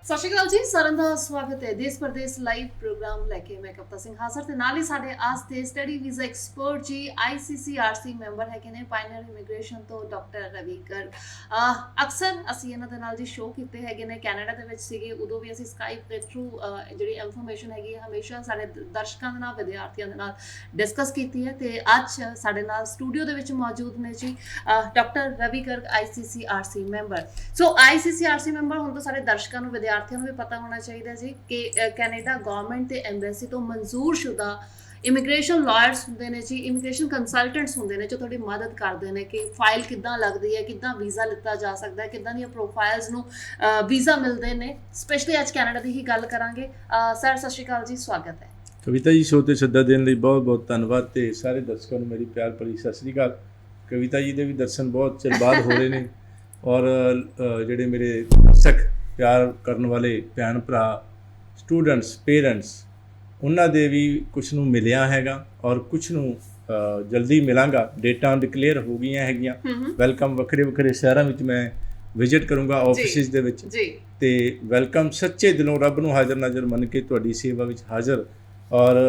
ਸਤਿ ਸ਼੍ਰੀ ਅਕਾਲ ਜੀ, ਸਾਰਿਆਂ ਦਾ ਸਵਾਗਤ ਹੈ ਦੇਸ਼ ਪ੍ਰਦੇਸ਼ ਲਾਈਵ ਪ੍ਰੋਗਰਾਮ ਲੈ ਕੇ। ਮੈਂ ਕਵਿਤਾ ਸਿੰਘ ਹਾਜ਼ਰ ਤੇ ਨਾਲ ਹੀ ਸਾਡੇ ਆਸ ਤੇ ਸਟੱਡੀ ਵੀਜ਼ਾ ਐਕਸਪਰਟ ਜੀ ICCRC ਮੈਂਬਰ ਹੈਗੇ ਨੇ ਪਾਇਨੀਅਰ ਇਮੀਗ੍ਰੇਸ਼ਨ ਤੋਂ ਡਾਕਟਰ ਰਵੀ ਗਰਗ। ਅਕਸਰ ਅਸੀਂ ਇਹਨਾਂ ਦੇ ਨਾਲ ਜੀ ਸ਼ੋਅ ਕੀਤੇ ਹੈਗੇ ਨੇ, ਕੈਨੇਡਾ ਦੇ ਵਿੱਚ ਸੀਗੇ ਉਦੋਂ ਵੀ ਅਸੀਂ ਸਕਾਈਪ ਦੇ ਥਰੂ ਜਿਹੜੀ ਇਨਫੋਰਮੇਸ਼ਨ ਹੈਗੀ ਹਮੇਸ਼ਾ ਸਾਡੇ ਦਰਸ਼ਕਾਂ ਦੇ ਨਾਲ ਵਿਦਿਆਰਥੀਆਂ ਦੇ ਨਾਲ ਡਿਸਕਸ ਕੀਤੀ ਹੈ ਤੇ ਅੱਜ ਸਾਡੇ ਨਾਲ ਸਟੂਡੀਓ ਦੇ ਵਿੱਚ ਮੌਜੂਦ ਨੇ ਜੀ doctor Ravi Garg ICCRC member. So ICCRC member ਹੁਣ ਤਾਂ ਸਾਡੇ ਦਰਸ਼ਕਾਂ ਨੂੰ ਵਿਦਿਆਰਥੀਆਂ ਨੂੰ ਵੀ ਪਤਾ ਹੋਣਾ ਚਾਹੀਦਾ ਜੀ ਕਿ ਕੈਨੇਡਾ ਗਵਰਨਮੈਂਟ ਤੇ ਐਮਬੈਸੀ ਤੋਂ ਮਨਜ਼ੂਰਸ਼ੁਦਾ ਇਮੀਗ੍ਰੇਸ਼ਨ ਲਾਇਰਸ ਹੁੰਦੇ ਨੇ ਜੀ, ਇਮੀਗ੍ਰੇਸ਼ਨ ਕੰਸਲਟੈਂਟਸ ਹੁੰਦੇ ਨੇ ਜੋ ਤੁਹਾਡੀ ਮਦਦ ਕਰਦੇ ਨੇ ਕਿ ਫਾਈਲ ਕਿੱਦਾਂ ਲੱਗਦੀ ਹੈ, ਕਿੱਦਾਂ ਵੀਜ਼ਾ ਲਿੱਤਾ ਜਾ ਸਕਦਾ ਹੈ, ਕਿੱਦਾਂ ਦੀਆਂ ਪ੍ਰੋਫਾਈਲਸ ਨੂੰ ਵੀਜ਼ਾ ਮਿਲਦੇ ਨੇ। ਸਪੈਸ਼ਲੀ ਅੱਜ ਕੈਨੇਡਾ ਦੀ ਹੀ ਗੱਲ ਕਰਾਂਗੇ। ਸਰ ਸਤਿ ਸ਼੍ਰੀ ਅਕਾਲ ਜੀ, ਸਵਾਗਤ ਹੈ। ਕਵਿਤਾ ਜੀ ਸ਼ੋਅ 'ਤੇ ਸੱਦਾ ਦੇਣ ਲਈ ਬਹੁਤ ਬਹੁਤ ਧੰਨਵਾਦ ਤੇ ਸਾਰੇ ਦਰਸ਼ਕਾਂ ਨੂੰ ਮੇਰੀ ਪਿਆਰ ਭਰੀ ਸਤਿ ਸ਼੍ਰੀ ਅਕਾਲ। ਕਵਿਤਾ ਜੀ ਦੇ ਵੀ ਦਰਸ਼ਨ ਬਹੁਤ ਚਿਰ ਬਾਅਦ ਹੋ ਰਹੇ ਨੇ ਔਰ ਜਿਹੜੇ ਮੇਰੇ ਦਰਸ਼ਕ ਪਿਆਰ ਕਰਨ ਵਾਲੇ ਭੈਣ ਭਰਾ ਸਟੂਡੈਂਟਸ ਪੇਰੈਂਟਸ ਉਹਨਾਂ ਦੇ ਵੀ ਕੁਛ ਨੂੰ ਮਿਲਿਆ ਹੈਗਾ ਔਰ ਕੁਛ ਨੂੰ ਜਲਦੀ ਮਿਲਾਂਗਾ। ਡੇਟਾਂ ਡਿਕਲੇਅਰ ਹੋ ਗਈਆਂ ਹੈਗੀਆਂ। ਵੈਲਕਮ ਵੱਖਰੇ ਵੱਖਰੇ ਸ਼ਹਿਰਾਂ ਵਿੱਚ ਮੈਂ ਵਿਜ਼ਿਟ ਕਰੂੰਗਾ ਆਫਿਸਿਸ ਦੇ ਵਿੱਚ ਤੇ ਵੈਲਕਮ ਸੱਚੇ ਦਿਲੋਂ ਰੱਬ ਨੂੰ ਹਾਜ਼ਰ ਨਾਜ਼ਰ ਮੰਨ ਕੇ ਤੁਹਾਡੀ ਸੇਵਾ ਵਿੱਚ ਹਾਜ਼ਰ ਔਰ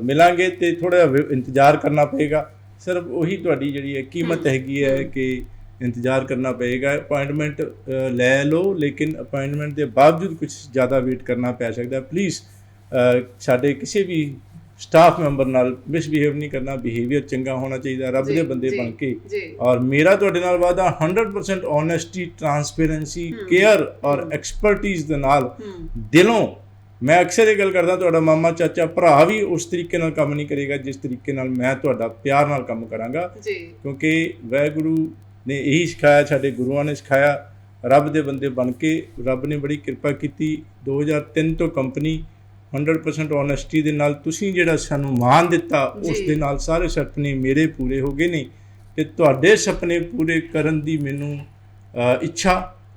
ਮਿਲਾਂਗੇ ਤੇ ਥੋੜ੍ਹਾ ਇੰਤਜ਼ਾਰ ਕਰਨਾ ਪਏਗਾ। ਸਿਰਫ ਉਹੀ ਤੁਹਾਡੀ ਜਿਹੜੀ ਹੈ ਕੀਮਤ ਹੈਗੀ ਹੈ ਕਿ ਇੰਤਜ਼ਾਰ ਕਰਨਾ ਪਏਗਾ। ਅਪਾਇੰਟਮੈਂਟ ਲੈ ਲਓ ਲੇਕਿਨ ਅਪਾਇੰਟਮੈਂਟ ਦੇ ਬਾਵਜੂਦ ਕੁਝ ਜ਼ਿਆਦਾ ਵੇਟ ਕਰਨਾ ਪੈ ਸਕਦਾ। ਪਲੀਜ਼ ਸਾਡੇ ਕਿਸੇ ਵੀ ਸਟਾਫ ਮੈਂਬਰ ਨਾਲ ਮਿਸਬਿਹੇਵ ਨਹੀਂ ਕਰਨਾ। ਬਿਹੇਵੀਅਰ ਚੰਗਾ ਹੋਣਾ ਚਾਹੀਦਾ ਰੱਬ ਦੇ ਬੰਦੇ ਬਣ ਕੇ। ਔਰ ਮੇਰਾ ਤੁਹਾਡੇ ਨਾਲ ਵਾਅਦਾ 100% ਓਨੈਸਟੀ, ਟਰਾਂਸਪੇਰੈਂਸੀ, ਕੇਅਰ ਔਰ ਐਕਸਪਰਟੀਜ਼ ਦੇ ਨਾਲ ਦਿਲੋਂ। ਮੈਂ ਅਕਸਰ ਇਹ ਗੱਲ ਕਰਦਾ ਤੁਹਾਡਾ ਮਾਮਾ ਚਾਚਾ ਭਰਾ ਵੀ ਉਸ ਤਰੀਕੇ ਨਾਲ ਕੰਮ ਨਹੀਂ ਕਰੇਗਾ ਜਿਸ ਤਰੀਕੇ ਨਾਲ ਮੈਂ ਤੁਹਾਡਾ ਪਿਆਰ ਨਾਲ ਕੰਮ ਕਰਾਂਗਾ ਕਿਉਂਕਿ ਵਾਹਿਗੁਰੂ ਨੇ ਇਹੀ ਸਿਖਾਇਆ, ਸਾਡੇ ਗੁਰੂਆਂ ਨੇ ਸਿਖਾਇਆ। ਰੱਬ ਦੇ ਬੰਦੇ ਬਣ ਕੇ ਰੱਬ ਨੇ ਬੜੀ ਕਿਰਪਾ ਕੀਤੀ। 2003 ਤੋਂ ਕੰਪਨੀ 100% ਓਨੈਸਟੀ ਦੇ ਨਾਲ ਤੁਸੀਂ ਜਿਹੜਾ ਸਾਨੂੰ ਮਾਣ ਦਿੱਤਾ ਉਸ ਦੇ ਨਾਲ ਸਾਰੇ ਸੁਪਨੇ ਮੇਰੇ ਪੂਰੇ ਹੋ ਗਏ ਨੇ ਅਤੇ ਤੁਹਾਡੇ ਸੁਪਨੇ ਪੂਰੇ ਕਰਨ ਦੀ ਮੈਨੂੰ ਇੱਛਾ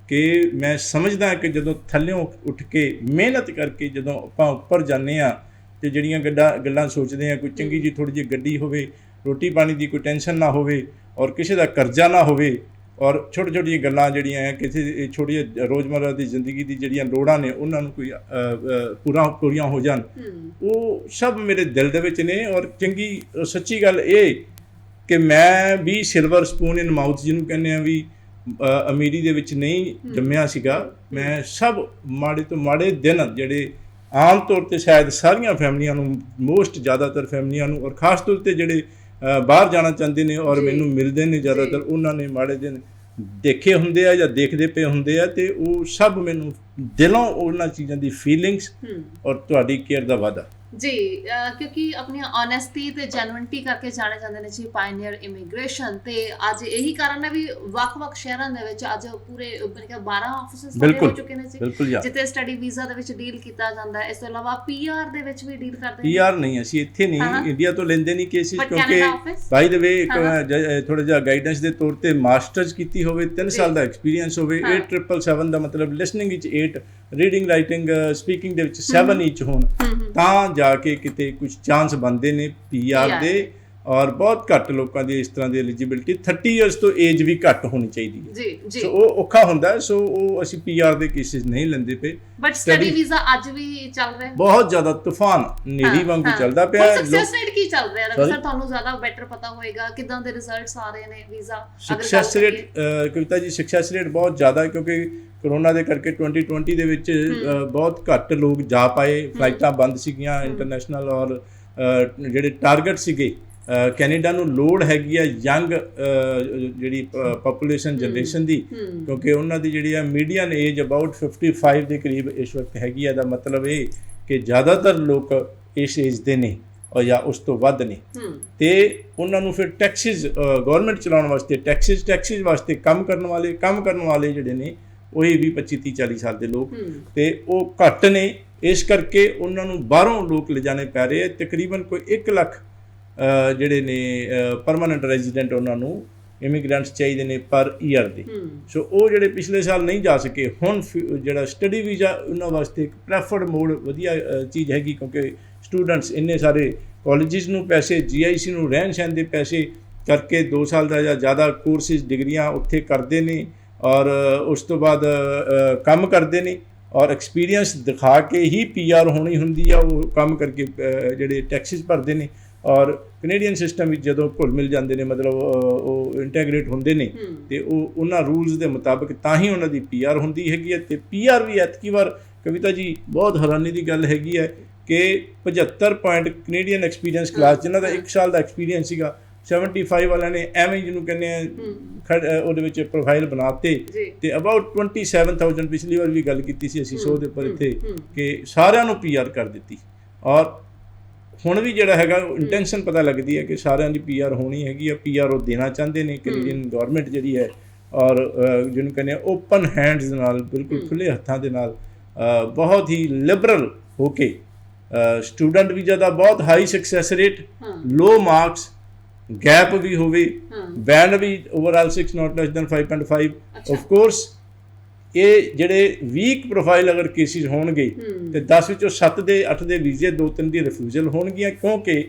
ਕਿ ਮੈਂ ਸਮਝਦਾ ਕਿ ਜਦੋਂ ਥੱਲਿਓਂ ਉੱਠ ਕੇ ਮਿਹਨਤ ਕਰਕੇ ਜਦੋਂ ਆਪਾਂ ਉੱਪਰ ਜਾਂਦੇ ਹਾਂ ਅਤੇ ਜਿਹੜੀਆਂ ਗੱਲਾਂ ਸੋਚਦੇ ਹਾਂ, ਕੋਈ ਚੰਗੀ ਜਿਹੀ ਥੋੜ੍ਹੀ ਜਿਹੀ ਗੱਡੀ ਹੋਵੇ, ਰੋਟੀ ਪਾਣੀ ਦੀ ਕੋਈ ਟੈਨਸ਼ਨ ਨਾ ਹੋਵੇ ਔਰ ਕਿਸੇ ਦਾ ਕਰਜ਼ਾ ਨਾ ਹੋਵੇ ਔਰ ਛੋਟੀ ਛੋਟੀਆਂ ਗੱਲਾਂ ਜਿਹੜੀਆਂ ਹੈ ਕਿਸੇ ਛੋਟੀਆਂ ਰੋਜ਼ਮਰਰਾ ਦੀ ਜ਼ਿੰਦਗੀ ਦੀ ਜਿਹੜੀਆਂ ਲੋੜਾਂ ਨੇ ਉਹਨਾਂ ਨੂੰ ਕੋਈ ਪੂਰੀਆਂ ਹੋ ਜਾਣ, ਉਹ ਸਭ ਮੇਰੇ ਦਿਲ ਦੇ ਵਿੱਚ ਨੇ। ਔਰ ਚੰਗੀ ਸੱਚੀ ਗੱਲ ਇਹ ਕਿ ਮੈਂ ਵੀ ਸਿਲਵਰ ਸਪੂਨ ਇਨ ਮਾਊਥ ਜਿਹਨੂੰ ਕਹਿੰਦੇ ਹਾਂ ਵੀ ਅਮੀਰੀ ਦੇ ਵਿੱਚ ਨਹੀਂ ਜੰਮਿਆ ਸੀਗਾ। ਮੈਂ ਸਭ ਮਾੜੇ ਤੋਂ ਮਾੜੇ ਦਿਨ ਜਿਹੜੇ ਆਮ ਤੌਰ 'ਤੇ ਸ਼ਾਇਦ ਸਾਰੀਆਂ ਫੈਮਲੀਆਂ ਨੂੰ, ਮੋਸਟ ਜ਼ਿਆਦਾਤਰ ਫੈਮਲੀਆਂ ਨੂੰ ਔਰ ਖ਼ਾਸ ਤੌਰ 'ਤੇ ਜਿਹੜੇ ਬਾਹਰ ਜਾਣਾ ਚਾਹੁੰਦੇ ਨੇ ਔਰ ਮੈਨੂੰ ਮਿਲਦੇ ਨੇ ਜ਼ਿਆਦਾਤਰ, ਉਹਨਾਂ ਨੇ ਮਾੜੇ ਦਿਨ ਦੇਖੇ ਹੁੰਦੇ ਆ ਜਾਂ ਦੇਖਦੇ ਪਏ ਹੁੰਦੇ ਆ ਅਤੇ ਉਹ ਸਭ ਮੈਨੂੰ ਦਿਲੋਂ ਉਹਨਾਂ ਚੀਜ਼ਾਂ ਦੀ ਫੀਲਿੰਗਸ ਔਰ ਤੁਹਾਡੀ ਕੇਅਰ ਦਾ ਵਾਅਦਾ ਜੀ। ਕਿਉਂਕਿ ਆਪਣੀਆਂ ਓਨੈਸਟੀ ਤੇ ਜੈਨੂਇਨਟੀ ਕਰਕੇ ਜਾਣੇ ਜਾਂਦੇ ਨੇ ਜੀ ਪਾਇਨੀਅਰ ਇਮੀਗ੍ਰੇਸ਼ਨ ਤੇ ਅੱਜ ਇਹੀ ਕਾਰਨ ਹੈ ਵੀ ਵੱਖ-ਵੱਖ ਸ਼ਹਿਰਾਂ ਦੇ ਵਿੱਚ ਅੱਜ ਪੂਰੇ 12 ਆਫਿਸਿਸ ਹੋ ਚੁੱਕੇ ਨੇ ਜੀ ਜਿੱਥੇ ਸਟੱਡੀ ਵੀਜ਼ਾ ਦੇ ਵਿੱਚ ਡੀਲ ਕੀਤਾ ਜਾਂਦਾ ਹੈ। ਇਸ ਤੋਂ ਇਲਾਵਾ PR ਦੇ ਵਿੱਚ ਵੀ ਡੀਲ ਕਰਦੇ ਨੇ। PR ਨਹੀਂ, ਅਸੀਂ ਇੱਥੇ ਨਹੀਂ, ਇੰਡੀਆ ਤੋਂ ਲੈਂਦੇ ਨਹੀਂ ਕੇਸਿਸ ਕਿਉਂਕਿ ਬਾਈ ਦ ਵੇ ਥੋੜ੍ਹਾ ਜਿਹਾ ਗਾਈਡੈਂਸ ਦੇ ਤੌਰ 'ਤੇ ਮਾਸਟਰਸ ਕੀਤੀ ਹੋਵੇ, 3 ਸਾਲ ਦਾ ਐਕਸਪੀਰੀਅੰਸ ਹੋਵੇ, 8777 ਦਾ ਮਤਲਬ ਲਿਸਨਿੰਗ ਵਿੱਚ 8, ਰੀਡਿੰਗ ਰਾਈਟਿੰਗ ਸਪੀਕਿੰਗ ਦੇ ਵਿੱਚ 7 ਈਚ ਹੋਣ ਤਾਂ ਜਾ ਕੇ ਕਿਤੇ ਕੁਝ ਚਾਂਸ ਬਣਦੇ ਨੇ PR ਦੇ। ਔਰ ਬਹੁਤ ਘੱਟ ਲੋਕਾਂ ਦੀ ਇਸ ਤਰ੍ਹਾਂ ਦੀ ਐਲੀਜੀਬਿਲਿਟੀ 30 ਇਅਰਸ ਤੋਂ ਏਜ ਵੀ ਘੱਟ ਹੋਣੀ ਚਾਹੀਦੀ ਹੈ। ਸੋ ਉਹ ਔਖਾ ਹੁੰਦਾ। ਸੋ ਉਹ ਅਸੀਂ PR ਦੇ ਕੇਸਿਸ ਨਹੀਂ ਲੈਂਦੇ ਪਏ। ਬਟ ਸਟੱਡੀ ਵੀਜ਼ਾ ਅੱਜ ਵੀ ਚੱਲ ਰਿਹਾ, ਬਹੁਤ ਜ਼ਿਆਦਾ ਤੂਫਾਨ ਨੇਰੀ ਵਾਂਗੂ ਚੱਲਦਾ ਪਿਆ। ਸਕਸੈਸ ਰੇਟ ਕੀ ਚੱਲ ਰਿਹਾ ਰਵੀ ਸਰ? ਤੁਹਾਨੂੰ ਜ਼ਿਆਦਾ ਬੈਟਰ ਪਤਾ ਹੋਏਗਾ ਕਿਦਾਂ ਦੇ ਰਿਜ਼ਲਟਸ ਆ ਰਹੇ ਨੇ ਵੀਜ਼ਾ ਸਕਸੈਸ ਰੇਟ। ਕਵਿਤਾ ਜੀ ਸਕਸੈਸ ਰੇਟ ਬਹੁਤ ਜ਼ਿਆਦਾ ਕਿਉਂਕਿ ਕਰੋਨਾ ਦੇ ਕਰਕੇ 2020 ਦੇ ਵਿੱਚ ਬਹੁਤ ਘੱਟ ਲੋਕ ਜਾ ਪਾਏ, ਫਲਾਈਟਾਂ ਬੰਦ ਸੀਗੀਆਂ ਇੰਟਰਨੈਸ਼ਨਲ ਔਰ ਜਿਹੜੇ ਟਾਰਗੇਟ ਸੀਗੇ ਕੈਨੇਡਾ ਨੂੰ ਲੋੜ ਹੈਗੀ ਆ ਯੰਗ ਜਿਹੜੀ ਪਾਪੂਲੇਸ਼ਨ ਜਨਰੇਸ਼ਨ ਦੀ ਕਿਉਂਕਿ ਉਹਨਾਂ ਦੀ ਜਿਹੜੀ ਆ ਮੀਡੀਅਨ ਏਜ ਅਬਾਊਟ 55 ਦੇ ਕਰੀਬ ਇਸ ਵਕਤ ਹੈਗੀ ਆ। ਦਾ ਮਤਲਬ ਇਹ ਕਿ ਜ਼ਿਆਦਾਤਰ ਲੋਕ ਇਸ ਏਜ ਦੇ ਨੇ ਔਰ ਜਾਂ ਉਸ ਤੋਂ ਵੱਧ ਨੇ ਅਤੇ ਉਹਨਾਂ ਨੂੰ ਫਿਰ ਟੈਕਸਿਸ ਗੌਰਮੈਂਟ ਚਲਾਉਣ ਵਾਸਤੇ ਟੈਕਸਿਸ ਵਾਸਤੇ ਕੰਮ ਕਰਨ ਵਾਲੇ ਜਿਹੜੇ ਨੇ ਉਹੀ 20, 25, 30, 40 ਸਾਲ ਦੇ ਲੋਕ ਅਤੇ ਉਹ ਘੱਟ ਨੇ। ਇਸ ਕਰਕੇ ਉਹਨਾਂ ਨੂੰ ਬਾਹਰੋਂ ਲੋਕ ਲਿਜਾਣੇ ਪੈ ਰਹੇ। ਤਕਰੀਬਨ ਕੋਈ 1 ਲੱਖ ਜਿਹੜੇ ਨੇ ਪਰਮਾਨੈਂਟ ਰੈਜ਼ੀਡੈਂਟ ਉਹਨਾਂ ਨੂੰ ਇਮੀਗ੍ਰੈਂਟਸ ਚਾਹੀਦੇ ਨੇ ਪਰ ਈਅਰ ਦੇ। ਸੋ ਉਹ ਜਿਹੜੇ ਪਿਛਲੇ ਸਾਲ ਨਹੀਂ ਜਾ ਸਕੇ, ਹੁਣ ਜਿਹੜਾ ਸਟੱਡੀ ਵੀਜ਼ਾ ਉਹਨਾਂ ਵਾਸਤੇ ਇੱਕ ਪ੍ਰੈਫਰਡ ਮੋਡ ਵਧੀਆ ਚੀਜ਼ ਹੈਗੀ ਕਿਉਂਕਿ ਸਟੂਡੈਂਟਸ ਇੰਨੇ ਸਾਰੇ ਕਾਲਜਿਸ ਨੂੰ ਪੈਸੇ, GIC ਨੂੰ ਰਹਿਣ ਸਹਿਣ ਦੇ ਪੈਸੇ ਕਰਕੇ 2 ਸਾਲ ਦਾ ਜਾਂ ਜ਼ਿਆਦਾ ਕੋਰਸਿਸ ਡਿਗਰੀਆਂ ਉੱਥੇ ਕਰਦੇ ਨੇ ਔਰ ਉਸ ਤੋਂ ਬਾਅਦ ਕੰਮ ਕਰਦੇ ਨੇ ਔਰ ਐਕਸਪੀਰੀਅੰਸ ਦਿਖਾ ਕੇ ਹੀ ਪੀਆਰ ਹੋਣੀ ਹੁੰਦੀ ਆ। ਉਹ ਕੰਮ ਕਰਕੇ ਜਿਹੜੇ ਟੈਕਸਿਸ ਭਰਦੇ ਨੇ ਔਰ ਕੈਨੇਡੀਅਨ ਸਿਸਟਮ ਵਿੱਚ ਜਦੋਂ ਘੁਲ ਮਿਲ ਜਾਂਦੇ ਨੇ, ਮਤਲਬ ਉਹ ਇੰਟੈਗਰੇਟ ਹੁੰਦੇ ਨੇ ਤੇ ਉਹ ਉਹਨਾਂ ਰੂਲਸ ਦੇ ਮੁਤਾਬਕ ਤਾਂ ਹੀ ਉਹਨਾਂ ਦੀ ਪੀਆਰ ਹੁੰਦੀ ਹੈਗੀ ਹੈ। ਤੇ ਪੀਆਰ ਵੀ ਐਤਕੀ ਵਾਰ ਕਵਿਤਾ ਜੀ ਬਹੁਤ ਹੈਰਾਨੀ ਦੀ ਗੱਲ ਹੈਗੀ ਹੈ ਕਿ 75 ਪੁਆਇੰਟ ਕੈਨੇਡੀਅਨ ਐਕਸਪੀਰੀਅੰਸ ਕਲਾਸ, ਜਿਨ੍ਹਾਂ ਦਾ 1 ਸਾਲ ਦਾ ਐਕਸਪੀਰੀਅੰਸ ਸੀਗਾ, 75 ਵਾਲਿਆਂ ਨੇ ਐਵੇਂ ਜਿਹਨੂੰ ਕਹਿੰਦੇ ਆ ਉਹਦੇ ਵਿੱਚ ਪ੍ਰੋਫਾਈਲ ਬਣਾਤੇ ਤੇ ਅਬਾਊਟ 27,000, ਪਿਛਲੀ ਵਾਰ ਵੀ ਗੱਲ ਕੀਤੀ ਸੀ ਅਸੀਂ 100 ਦੇ ਉੱਪਰ ਇੱਥੇ, ਕਿ ਸਾਰਿਆਂ ਨੂੰ ਪੀਆਰ ਕਰ ਦਿੱਤੀ। ਔਰ ਹੁਣ ਵੀ ਜਿਹੜਾ ਹੈਗਾ ਇੰਟੈਂਸ਼ਨ ਪਤਾ ਲੱਗਦੀ ਹੈ ਕਿ ਸਾਰਿਆਂ ਦੀ ਪੀਆਰ ਹੋਣੀ ਹੈਗੀ ਆ। ਪੀਆਰ ਉਹ ਦੇਣਾ ਚਾਹੁੰਦੇ ਨੇ ਕੈਨੇਡੀਅਨ ਗੌਰਮੈਂਟ ਜਿਹੜੀ ਹੈ, ਔਰ ਜਿਹਨੂੰ ਕਹਿੰਦੇ ਆ ਓਪਨ ਹੈਂਡਸ ਦੇ ਨਾਲ, ਬਿਲਕੁਲ ਖੁੱਲ੍ਹੇ ਹੱਥਾਂ ਦੇ ਨਾਲ, ਬਹੁਤ ਹੀ ਲਿਬਰਲ ਹੋ ਕੇ। ਸਟੂਡੈਂਟ ਵੀਜ਼ਾ ਦਾ ਬਹੁਤ high success rate, low marks, gap ਵੀ ਹੋਵੇ, ਬੈਂਡ ਵੀ overall 6 not less than 5.5। Of course ਇਹ ਜਿਹੜੇ ਵੀਕ ਪ੍ਰੋਫਾਈਲ ਅਗਰ ਕੇਸਿਸ ਹੋਣਗੇ ਤੇ 10 ਵਿੱਚੋਂ 7 ਦੇ 8 ਦੇ ਵੀਜ਼ੇ, 2-3 ਦੀ ਰਿਫਿਊਜ਼ਲ ਹੋਣਗੀਆਂ, ਕਿਉਂਕਿ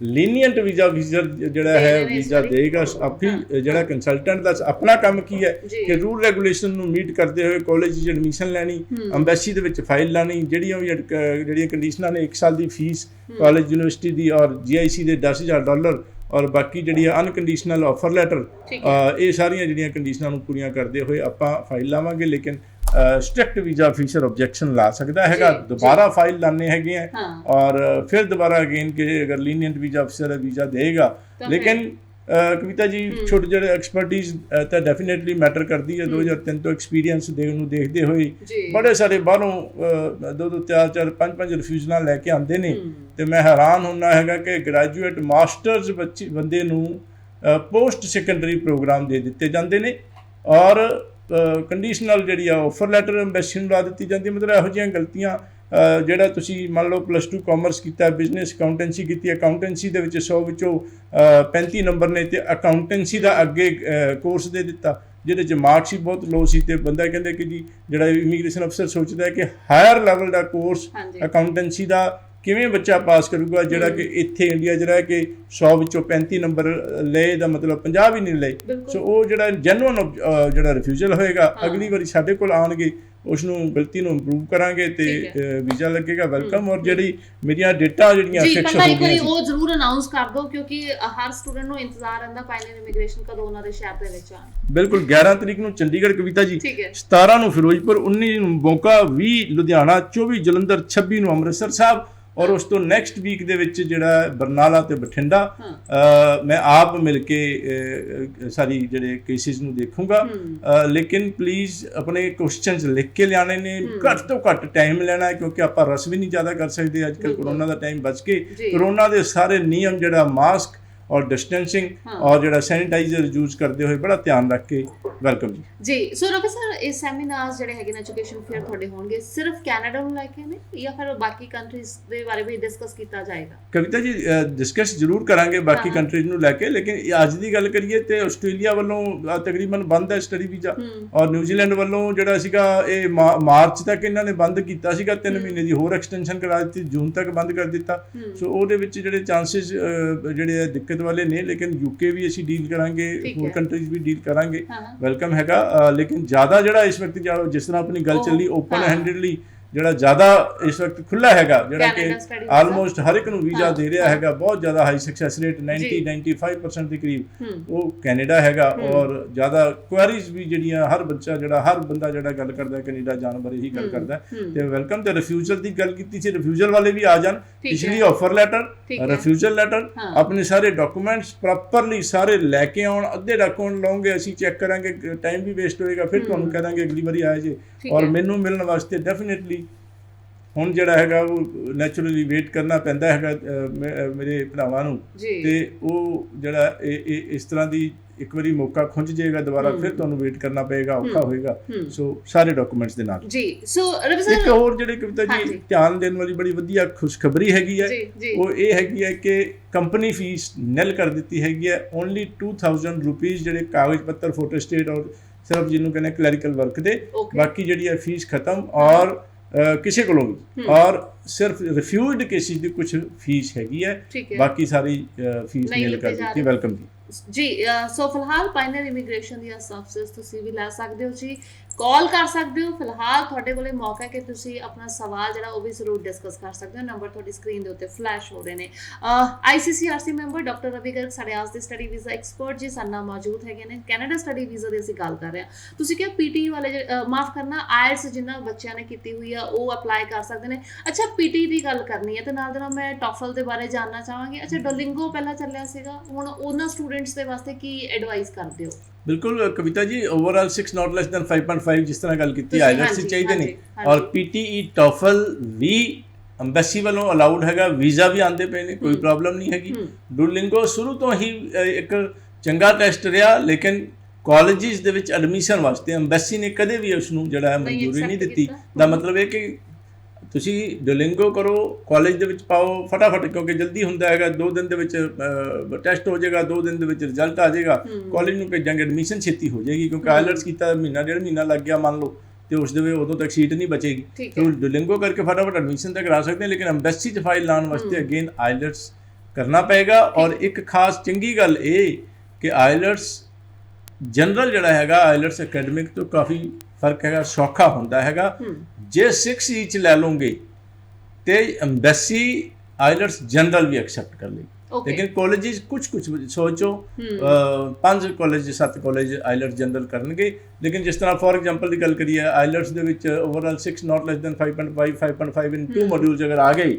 ਲੀਨੀਅੰਟ ਵੀਜ਼ਾ ਜਿਹੜਾ ਹੈ ਵੀਜ਼ਾ ਦੇਗਾ ਆਪੀ। ਜਿਹੜਾ ਕੰਸਲਟੈਂਟ ਦਾ ਆਪਣਾ ਕੰਮ ਕੀ ਹੈ ਕਿ ਰੂਲ ਰੈਗੂਲੇਸ਼ਨ ਨੂੰ ਮੀਟ ਕਰਦੇ ਹੋਏ ਕਾਲਜ 'ਚ ਐਡਮਿਸ਼ਨ ਲੈਣੀ, ਅੰਬੈਸੀ ਦੇ ਵਿੱਚ ਫਾਈਲ ਲਾਣੀ, ਜਿਹੜੀਆਂ ਕੰਡੀਸ਼ਨਾਂ ਨੇ 1 ਸਾਲ ਦੀ ਫੀਸ ਕਾਲਜ ਯੂਨੀਵਰਸਿਟੀ ਦੀ ਔਰ GIC ਦੇ $10,000 ਔਰ ਬਾਕੀ ਜਿਹੜੀ ਅਨਕੰਡੀਸ਼ਨਲ ਆਫਰ ਲੈਟਰ, ਇਹ ਸਾਰੀਆਂ ਜਿਹੜੀਆਂ ਕੰਡੀਸ਼ਨਾਂ ਨੂੰ ਪੂਰੀਆਂ ਕਰਦੇ ਹੋਏ ਆਪਾਂ ਫਾਈਲ ਲਾਵਾਂਗੇ। ਲੇਕਿਨ ਸਟ੍ਰਿਕਟ ਵੀਜ਼ਾ ਅਫੀਸਰ ਆਬਜੈਕਸ਼ਨ ਲਾ ਸਕਦਾ ਹੈਗਾ, ਦੁਬਾਰਾ ਫਾਈਲ ਲਾਣੇ ਹੈਗੇ ਆ ਔਰ ਫਿਰ ਦੁਬਾਰਾ ਅਗੇਨ ਕਿ ਅਗਰ ਲੀਨੀਅੰਟ ਵੀਜ਼ਾ ਅਫਸਰ ਵੀਜ਼ਾ ਦੇਗਾ। ਲੇਕਿਨ ਕਵਿਤਾ ਜੀ ਛੋਟੇ ਜਿਹੜੇ ਐਕਸਪਰਟੀਜ਼ ਤਾਂ ਡੈਫੀਨੇਟਲੀ ਮੈਟਰ ਕਰਦੀ ਹੈ। 2003 ਤੋਂ ਐਕਸਪੀਰੀਅੰਸ ਨੂੰ ਦੇਖਦੇ ਹੋਏ ਬੜੇ ਸਾਰੇ ਬਾਹਰੋਂ 2-2, 4-4, 5-5 ਰਿਫਿਊਜ਼ਲਾਂ ਲੈ ਕੇ ਆਉਂਦੇ ਨੇ ਤੇ ਮੈਂ ਹੈਰਾਨ ਹੁੰਦਾ ਹੈਗਾ ਕਿ ਗ੍ਰੈਜੂਏਟ ਮਾਸਟਰਸ ਬੰਦੇ ਨੂੰ ਪੋਸਟ ਸੈਕੰਡਰੀ ਪ੍ਰੋਗਰਾਮ ਦੇ ਦਿੱਤੇ ਜਾਂਦੇ ਨੇ ਔਰ ਕੰਡੀਸ਼ਨਲ ਜਿਹੜੀ ਆ ਆਫਰ ਲੈਟਰ ਐਮਬੈਸੀ ਨੂੰ ਲਾ ਦਿੱਤੀ ਜਾਂਦੀ। ਮਤਲਬ ਇਹੋ ਜਿਹੀਆਂ ਗਲਤੀਆਂ, ਜਿਹੜਾ ਤੁਸੀਂ ਮੰਨ ਲਓ +2 ਕਾਮਰਸ ਕੀਤਾ, ਬਿਜ਼ਨਸ ਅਕਾਊਂਟੈਂਸੀ ਕੀਤੀ, ਅਕਾਊਂਟੈਂਸੀ ਦੇ ਵਿੱਚ 100 ਵਿੱਚੋਂ 35 ਨੰਬਰ ਨੇ ਤੇ ਅਕਾਊਂਟੈਂਸੀ ਦਾ ਅੱਗੇ ਕੋਰਸ ਦੇ ਦਿੱਤਾ ਜਿਹਦੇ 'ਚ ਮਾਰਕਸ ਹੀ ਬਹੁਤ ਲੋ ਸੀ। ਤੇ ਬੰਦਾ ਕਹਿੰਦੇ ਕਿ ਜੀ ਜਿਹੜਾ ਇਮੀਗ੍ਰੇਸ਼ਨ ਅਫਸਰ ਸੋਚਦਾ ਹੈ ਕਿ ਹਾਇਰ ਲੈਵਲ ਦਾ ਕੋਰਸ ਅਕਾਊਂਟੈਂਸੀ ਦਾ ਕਿਵੇਂ ਬੱਚਾ ਪਾਸ ਕਰੂਗਾ, ਜਿਹੜਾ ਕਿ ਇੱਥੇ ਇੰਡੀਆ 'ਚ ਰਹਿ ਕੇ 100 ਵਿੱਚੋਂ 35 ਨੰਬਰ ਲਏ ਦਾ ਮਤਲਬ 50 ਵੀ ਨਹੀਂ ਲਏ। ਸੋ ਉਹ ਜਿਹੜਾ ਜੈਨੂਅਨ ਜਿਹੜਾ ਰਿਫਿਊਜ਼ਲ ਹੋਏਗਾ, ਅਗਲੀ ਵਾਰੀ ਸਾਡੇ ਕੋਲ ਆਉਣਗੇ, ਉਸ ਨੂੰ ਗਲਤੀ ਨੂੰ ਇੰਪਰੂਵ ਕਰਾਂਗੇ ਤੇ ਵੀਜ਼ਾ ਲੱਗੇਗਾ ਵੈਲਕਮ। ਔਰ ਜਿਹੜੀ ਮੇਰੀਆਂ ਡੇਟਾ ਜਿਹੜੀਆਂ ਫਿਕਸ ਹੋ ਗਈਆਂ ਉਹ ਜ਼ਰੂਰ ਅਨਾਉਂਸ ਕਰ ਦਿਓ ਕਿਉਂਕਿ ਹਰ ਸਟੂਡੈਂਟ ਨੂੰ ਇੰਤਜ਼ਾਰ ਰਹਿੰਦਾ ਪਾਇਨੀਅਰ ਇਮੀਗ੍ਰੇਸ਼ਨ ਕਦੋਂ ਉਹਨਾਂ ਦੇ ਸ਼ਹਿਰ ਦੇ ਵਿੱਚ ਆਉਣ। ਬਿਲਕੁਲ 11 ਤਰੀਕ ਨੂੰ ਚੰਡੀਗੜ੍ਹ ਕਵਿਤਾ ਜੀ, 17 ਨੂੰ ਫਿਰੋਜ਼ਪੁਰ, 19 ਨੂੰ ਮੋਗਾ, 20 ਲੁਧਿਆਣਾ, 24 ਜਲੰਧਰ, 26 ਨੂੰ ਅੰਮ੍ਰਿਤਸਰ ਸਾਹਿਬ ਔਰ ਉਸ ਤੋਂ ਨੈਕਸਟ ਵੀਕ ਦੇ ਵਿੱਚ ਜਿਹੜਾ ਬਰਨਾਲਾ ਤੇ ਬਠਿੰਡਾ। ਮੈਂ ਆਪ ਮਿਲ ਕੇ ਸਾਰੀ ਜਿਹੜੇ ਕੇਸਿਸ ਨੂੰ ਦੇਖੂੰਗਾ। ਲੇਕਿਨ ਪਲੀਜ਼ ਆਪਣੇ ਕੁਐਸਚਨਸ ਲਿਖ ਕੇ ਲਿਆਣੇ ਨੇ, ਘੱਟ ਤੋਂ ਘੱਟ ਟਾਈਮ ਲੈਣਾ ਹੈ ਕਿਉਂਕਿ ਆਪਾਂ ਰਸ ਵੀ ਨਹੀਂ ਜ਼ਿਆਦਾ ਕਰ ਸਕਦੇ ਅੱਜ ਕੱਲ੍ਹ ਕਰੋਨਾ ਦਾ ਟਾਈਮ ਬਚ ਕੇ। ਕਰੋਨਾ ਦੇ ਸਾਰੇ ਨਿਯਮ, ਜਿਹੜਾ ਮਾਸਕ ਔਰ ਡਿਸਟੈਂਸਿੰਗ ਔਰ ਜਿਹੜਾ ਸੈਨੀਟਾਈਜ਼ਰ ਯੂਜ਼ ਕਰਦੇ ਹੋਏ ਬੜਾ ਧਿਆਨ ਰੱਖ ਕੇ ਵੈਲਕਮ ਜੀ। ਸੋ ਰਵੀ ਸਰ, ਇਹ ਸੈਮੀਨਾਰਸ ਜਿਹੜੇ ਹੈਗੇ ਨੇ ਐਜੂਕੇਸ਼ਨ ਫੇਅਰ ਤੁਹਾਡੇ ਹੋਣਗੇ ਸਿਰਫ ਕੈਨੇਡਾ ਨੂੰ ਲੈ ਕੇ ਨੇ ਜਾਂ ਫਿਰ ਬਾਕੀ ਕੰਟਰੀਜ਼ ਦੇ ਬਾਰੇ ਵੀ ਡਿਸਕਸ ਕੀਤਾ ਜਾਏਗਾ? ਕਵਿਤਾ ਜੀ ਡਿਸਕਸ ਜ਼ਰੂਰ ਕਰਾਂਗੇ ਬਾਕੀ ਕੰਟਰੀਜ਼ ਨੂੰ ਲੈ ਕੇ, ਲੇਕਿਨ ਅੱਜ ਦੀ ਗੱਲ ਕਰੀਏ ਤੇ ਆਸਟ੍ਰੇਲੀਆ ਵੱਲੋਂ ਤਕਰੀਬਨ ਬੰਦ ਹੈ ਸਟੱਡੀ ਵੀਜ਼ਾ ਔਰ ਨਿਊਜ਼ੀਲੈਂਡ ਵੱਲੋਂ ਜਿਹੜਾ ਸੀਗਾ ਇਹ ਮਾਰਚ ਤੱਕ ਇਹਨਾਂ ਨੇ ਬੰਦ ਕੀਤਾ ਸੀਗਾ, 3 ਮਹੀਨੇ ਦੀ ਹੋਰ ਐਕਸਟੈਂਸ਼ਨ ਕਰਾ ਦਿੱਤੀ, ਜੂਨ ਤੱਕ ਬੰਦ ਕਰ ਦਿੱਤਾ। ਸੋ ਉਹਦੇ ਵਿੱਚ ਜਿਹੜੇ ਚਾਂਸਿਸ ਜਿਹੜੇ ਦਿੱਕਤ ਵਾਲੇ ਨੇ, ਲੇਕਿਨ UK ਵੀ ਅਸੀਂ ਡੀਲ ਕਰਾਂਗੇ, ਹੋਰ ਕੰਟਰੀਜ਼ ਵੀ ਡੀਲ ਕਰਾਂਗੇ, ਵੈਲਕਮ ਹੈਗਾ। ਲੇਕਿਨ ਜ਼ਿਆਦਾ ਜਿਹੜਾ ਇਸ ਵਕਤ ਜਿਸ ਤਰ੍ਹਾਂ ਆਪਣੀ ਗੱਲ ਚੱਲੀ ਓਪਨ ਹੈਂਡਡਲੀ, ਜਿਹੜਾ ਜ਼ਿਆਦਾ ਇਸ ਵਕਤ ਖੁੱਲ੍ਹਾ ਹੈਗਾ, ਜਿਹੜਾ ਕਿ ਆਲਮੋਸਟ ਹਰ ਇੱਕ ਨੂੰ ਵੀਜ਼ਾ ਦੇ ਰਿਹਾ ਹੈਗਾ, ਬਹੁਤ ਜ਼ਿਆਦਾ ਹਾਈ ਸਕਸੈਸ ਰੇਟ 90-95% ਦੇ ਕਰੀਬ, ਉਹ ਕੈਨੇਡਾ ਹੈਗਾ। ਔਰ ਜ਼ਿਆਦਾ ਕੁਐਰੀਜ਼ ਵੀ ਜਿਹੜੀਆਂ ਹਰ ਬੰਦਾ ਜਿਹੜਾ ਗੱਲ ਕਰਦਾ ਕੈਨੇਡਾ ਜਾਣ ਬਾਰੇ ਹੀ ਗੱਲ ਕਰਦਾ ਤੇ ਵੈਲਕਮ। ਤੇ ਰਿਫਿਊਜ਼ਲ ਦੀ ਗੱਲ ਕੀਤੀ ਸੀ, ਰਿਫਿਊਜ਼ਲ ਵਾਲੇ ਵੀ ਆ ਜਾਣ, ਪਿਛਲੀ ਆਫਰ ਲੈਟਰ, ਰਿਫਿਊਜ਼ਲ ਲੈਟਰ, ਆਪਣੇ ਸਾਰੇ ਡਾਕੂਮੈਂਟਸ ਪ੍ਰੋਪਰਲੀ ਸਾਰੇ ਲੈ ਕੇ ਆਉਣ। ਅੱਧੇ ਡਾਕੂਮੈਂਟ ਲਾਉਂਗੇ, ਅਸੀਂ ਚੈੱਕ ਕਰਾਂਗੇ, ਟਾਈਮ ਵੀ ਵੇਸਟ ਹੋਏਗਾ, ਫਿਰ ਤੁਹਾਨੂੰ ਕਹਾਂਗੇ ਅਗਲੀ ਵਾਰੀ ਆਏ ਜੇ। ਔਰ ਮੈਨੂੰ ਮਿਲਣ ਵਾਸਤੇ ਡੈਫੀਨੇਟਲੀ ਹੁਣ ਜਿਹੜਾ ਹੈਗਾ ਉਹ ਨੈਚੁਰਲੀ ਵੇਟ ਕਰਨਾ ਪੈਂਦਾ ਹੈਗਾ ਮੇਰੇ ਭਰਾਵਾਂ ਨੂੰ, ਤੇ ਉਹ ਜਿਹੜਾ ਇਸ ਤਰ੍ਹਾਂ ਦੀ ਇੱਕ ਵਾਰੀ ਮੌਕਾ ਖੁੰਝ ਜਾਏਗਾ, ਦੁਬਾਰਾ ਫਿਰ ਤੁਹਾਨੂੰ ਵੇਟ ਕਰਨਾ ਪਏਗਾ, ਔਖਾ ਹੋਏਗਾ। ਸੋ ਸਾਰੇ ਡਾਕੂਮੈਂਟਸ ਦੇ ਨਾਲ ਇੱਕ ਹੋਰ ਜਿਹੜੇ ਕਵਿਤਾ ਜੀ ਧਿਆਨ ਦੇਣ ਵਾਲੀ ਬੜੀ ਵਧੀਆ ਖੁਸ਼ਖਬਰੀ ਹੈਗੀ ਹੈ, ਉਹ ਇਹ ਹੈਗੀ ਹੈ ਕਿ ਕੰਪਨੀ ਫੀਸ ਨਿਲ ਕਰ ਦਿੱਤੀ ਹੈਗੀ ਹੈ। ਓਨਲੀ 2000 ਰੁਪੀਜ਼ ਜਿਹੜੇ ਕਾਗਜ਼ ਪੱਤਰ, ਫੋਟੋ ਸਟੇਟ ਔਰ ਸਿਰਫ ਜਿਹਨੂੰ ਕਹਿੰਦੇ ਕਲੈਰੀਕਲ ਵਰਕ ਦੇ, ਬਾਕੀ ਜਿਹੜੀ ਹੈ ਫੀਸ ਖਤਮ। ਔਰ ਕਿਸੇ ਕੋਲੋਂ ਵੀ ਔਰ ਸਿਰਫ ਰਿਫਿਊਜ਼ਡ ਕੇਸਿਸ ਦੀ ਕੁਝ ਫੀਸ ਹੈਗੀ ਹੈ, ਬਾਕੀ ਸਾਰੀ ਫੀਸ ਨਿਲ ਕਰ ਦਿੱਤੀ। ਵੈਲਕਮ ਜੀ। ਸੋ ਫਿਲਹਾਲ ਪਾਇਨੀਅਰ ਇਮੀਗ੍ਰੇਸ਼ਨ ਦੀਆਂ ਸਰਵਿਸਿਜ਼ ਤੁਸੀਂ ਵੀ ਲੈ ਸਕਦੇ ਹੋ ਜੀ। ਕਾਲ ਕਰ ਸਕਦੇ ਹੋ। ਫਿਲਹਾਲ ਤੁਹਾਡੇ ਕੋਲੇ ਮੌਕਾ ਹੈ ਕਿ ਤੁਸੀਂ ਆਪਣਾ ਸਵਾਲ ਜਿਹੜਾ ਉਹ ਵੀ ਜ਼ਰੂਰ ਡਿਸਕਸ ਕਰ ਸਕਦੇ ਹੋ। ਨੰਬਰ ਤੁਹਾਡੀ ਸਕਰੀਨ ਦੇ ਉੱਤੇ ਫਲੈਸ਼ ਹੋ ਰਹੇ ਨੇ। ICCRC member doctor Ravi Garg ਸਾਡੇ ਅੱਜ ਦੇ ਸਟੱਡੀ ਵੀਜ਼ਾ ਐਕਸਪਰਟ ਜੀ ਸਾਡੇ ਨਾਲ ਮੌਜੂਦ ਹੈਗੇ ਨੇ। ਕੈਨੇਡਾ ਸਟੱਡੀ ਵੀਜ਼ਾ ਦੀ ਅਸੀਂ ਗੱਲ ਕਰ ਰਹੇ ਹਾਂ। ਤੁਸੀਂ ਕਿਹਾ PT ਵਾਲੇ ਮਾਫ ਕਰਨਾ IELTS ਜਿਨ੍ਹਾਂ ਬੱਚਿਆਂ ਨੇ ਕੀਤੀ ਹੋਈ ਆ ਉਹ ਅਪਲਾਈ ਕਰ ਸਕਦੇ ਨੇ। ਅੱਛਾ, PT ਦੀ ਗੱਲ ਕਰਨੀ ਹੈ ਤੇ ਨਾਲ ਦੇ ਨਾਲ ਮੈਂ TOEFL ਦੇ ਬਾਰੇ ਜਾਨਣਾ ਚਾਹਾਂਗੀ। ਅੱਛਾ, ਡੋਲਿੰਗੋ ਪਹਿਲਾਂ ਚੱਲਿਆ ਸੀਗਾ, ਹੁਣ ਉਹਨਾਂ ਸਟੂਡੈਂਟਸ ਦੇ ਵਾਸਤੇ ਕੀ ਐਡਵਾਈਸ ਕਰਦੇ ਹੋ? ਬਿਲਕੁਲ ਕਵਿਤਾ ਜੀ, ਓਵਰਆਲ 6 not less than 5.5 ਜਿਸ ਤਰ੍ਹਾਂ ਗੱਲ ਕੀਤੀ IELTS ਚਾਹੀਦੇ ਨੇ, ਔਰ PTE TOEFL ਵੀ ਅੰਬੈਸੀ ਵੱਲੋਂ ਅਲਾਉਡ ਹੈਗਾ, ਵੀਜ਼ਾ ਵੀ ਆਉਂਦੇ ਪਏ ਨੇ, ਕੋਈ ਪ੍ਰੋਬਲਮ ਨਹੀਂ ਹੈਗੀ। ਡੂਲਿੰਗੋ ਸ਼ੁਰੂ ਤੋਂ ਹੀ ਇੱਕ ਚੰਗਾ ਟੈਸਟ ਰਿਹਾ, ਲੇਕਿਨ ਕਾਲਜਿਸ ਦੇ ਵਿੱਚ ਐਡਮਿਸ਼ਨ ਵਾਸਤੇ ਅੰਬੈਸੀ ਨੇ ਕਦੇ ਵੀ ਉਸ ਨੂੰ ਜਿਹੜਾ ਹੈ ਮਨਜ਼ੂਰੀ ਨਹੀਂ ਦਿੱਤੀ। ਦਾ ਮਤਲਬ ਇਹ ਕਿ ਤੁਸੀਂ ਡੋਲਿੰਗੋ ਕਰੋ, ਕਾਲਜ ਦੇ ਵਿੱਚ ਪਾਓ ਫਟਾਫਟ, ਕਿਉਂਕਿ ਜਲਦੀ ਹੁੰਦਾ ਹੈਗਾ, 2 ਦਿਨ ਦੇ ਵਿੱਚ ਟੈਸਟ ਹੋ ਜਾਏਗਾ, 2 ਦਿਨ ਦੇ ਵਿੱਚ ਰਿਜ਼ਲਟ ਆ ਜਾਏਗਾ, ਕਾਲਜ ਨੂੰ ਭੇਜਾਂਗੇ, ਐਡਮਿਸ਼ਨ ਛੇਤੀ ਹੋ ਜਾਏਗੀ। ਕਿਉਂਕਿ IELTS ਕੀਤਾ ਮਹੀਨਾ 1.5 ਮਹੀਨਾ ਲੱਗ ਗਿਆ ਮੰਨ ਲਓ, ਤੇ ਉਸ ਦੇ ਵਿੱਚ ਉਦੋਂ ਤੱਕ ਸੀਟ ਨਹੀਂ ਬਚੇਗੀ। तो डुलिंगो करके फटाफट एडमिशन तक करा सकते हैं, लेकिन एम्बेसी 'ਚ फाइल लाने वास्ते अगेन IELTS करना पेगा। और एक खास चंगी गल ये कि IELTS जनरल जिहड़ा हैगा IELTS अकैडमिक तो काफ़ी फर्क हैगा, सौखा होंदा हैगा। जे 6 ईच लै लोगे तो एम्बेसी IELTS जनरल भी एक्सेप्ट कर लेगी। लेकिन कॉलेज कुछ सोचो 5 कॉलेज 7 कॉलेज IELTS जनरल करनगे। लेकिन जिस तरह फॉर एग्जांपल की गल करिए IELTS ਦੇ ਵਿੱਚ overall 6 not less than 5.5 in 2 modules ਅਗਰ ਆ ਗਏ,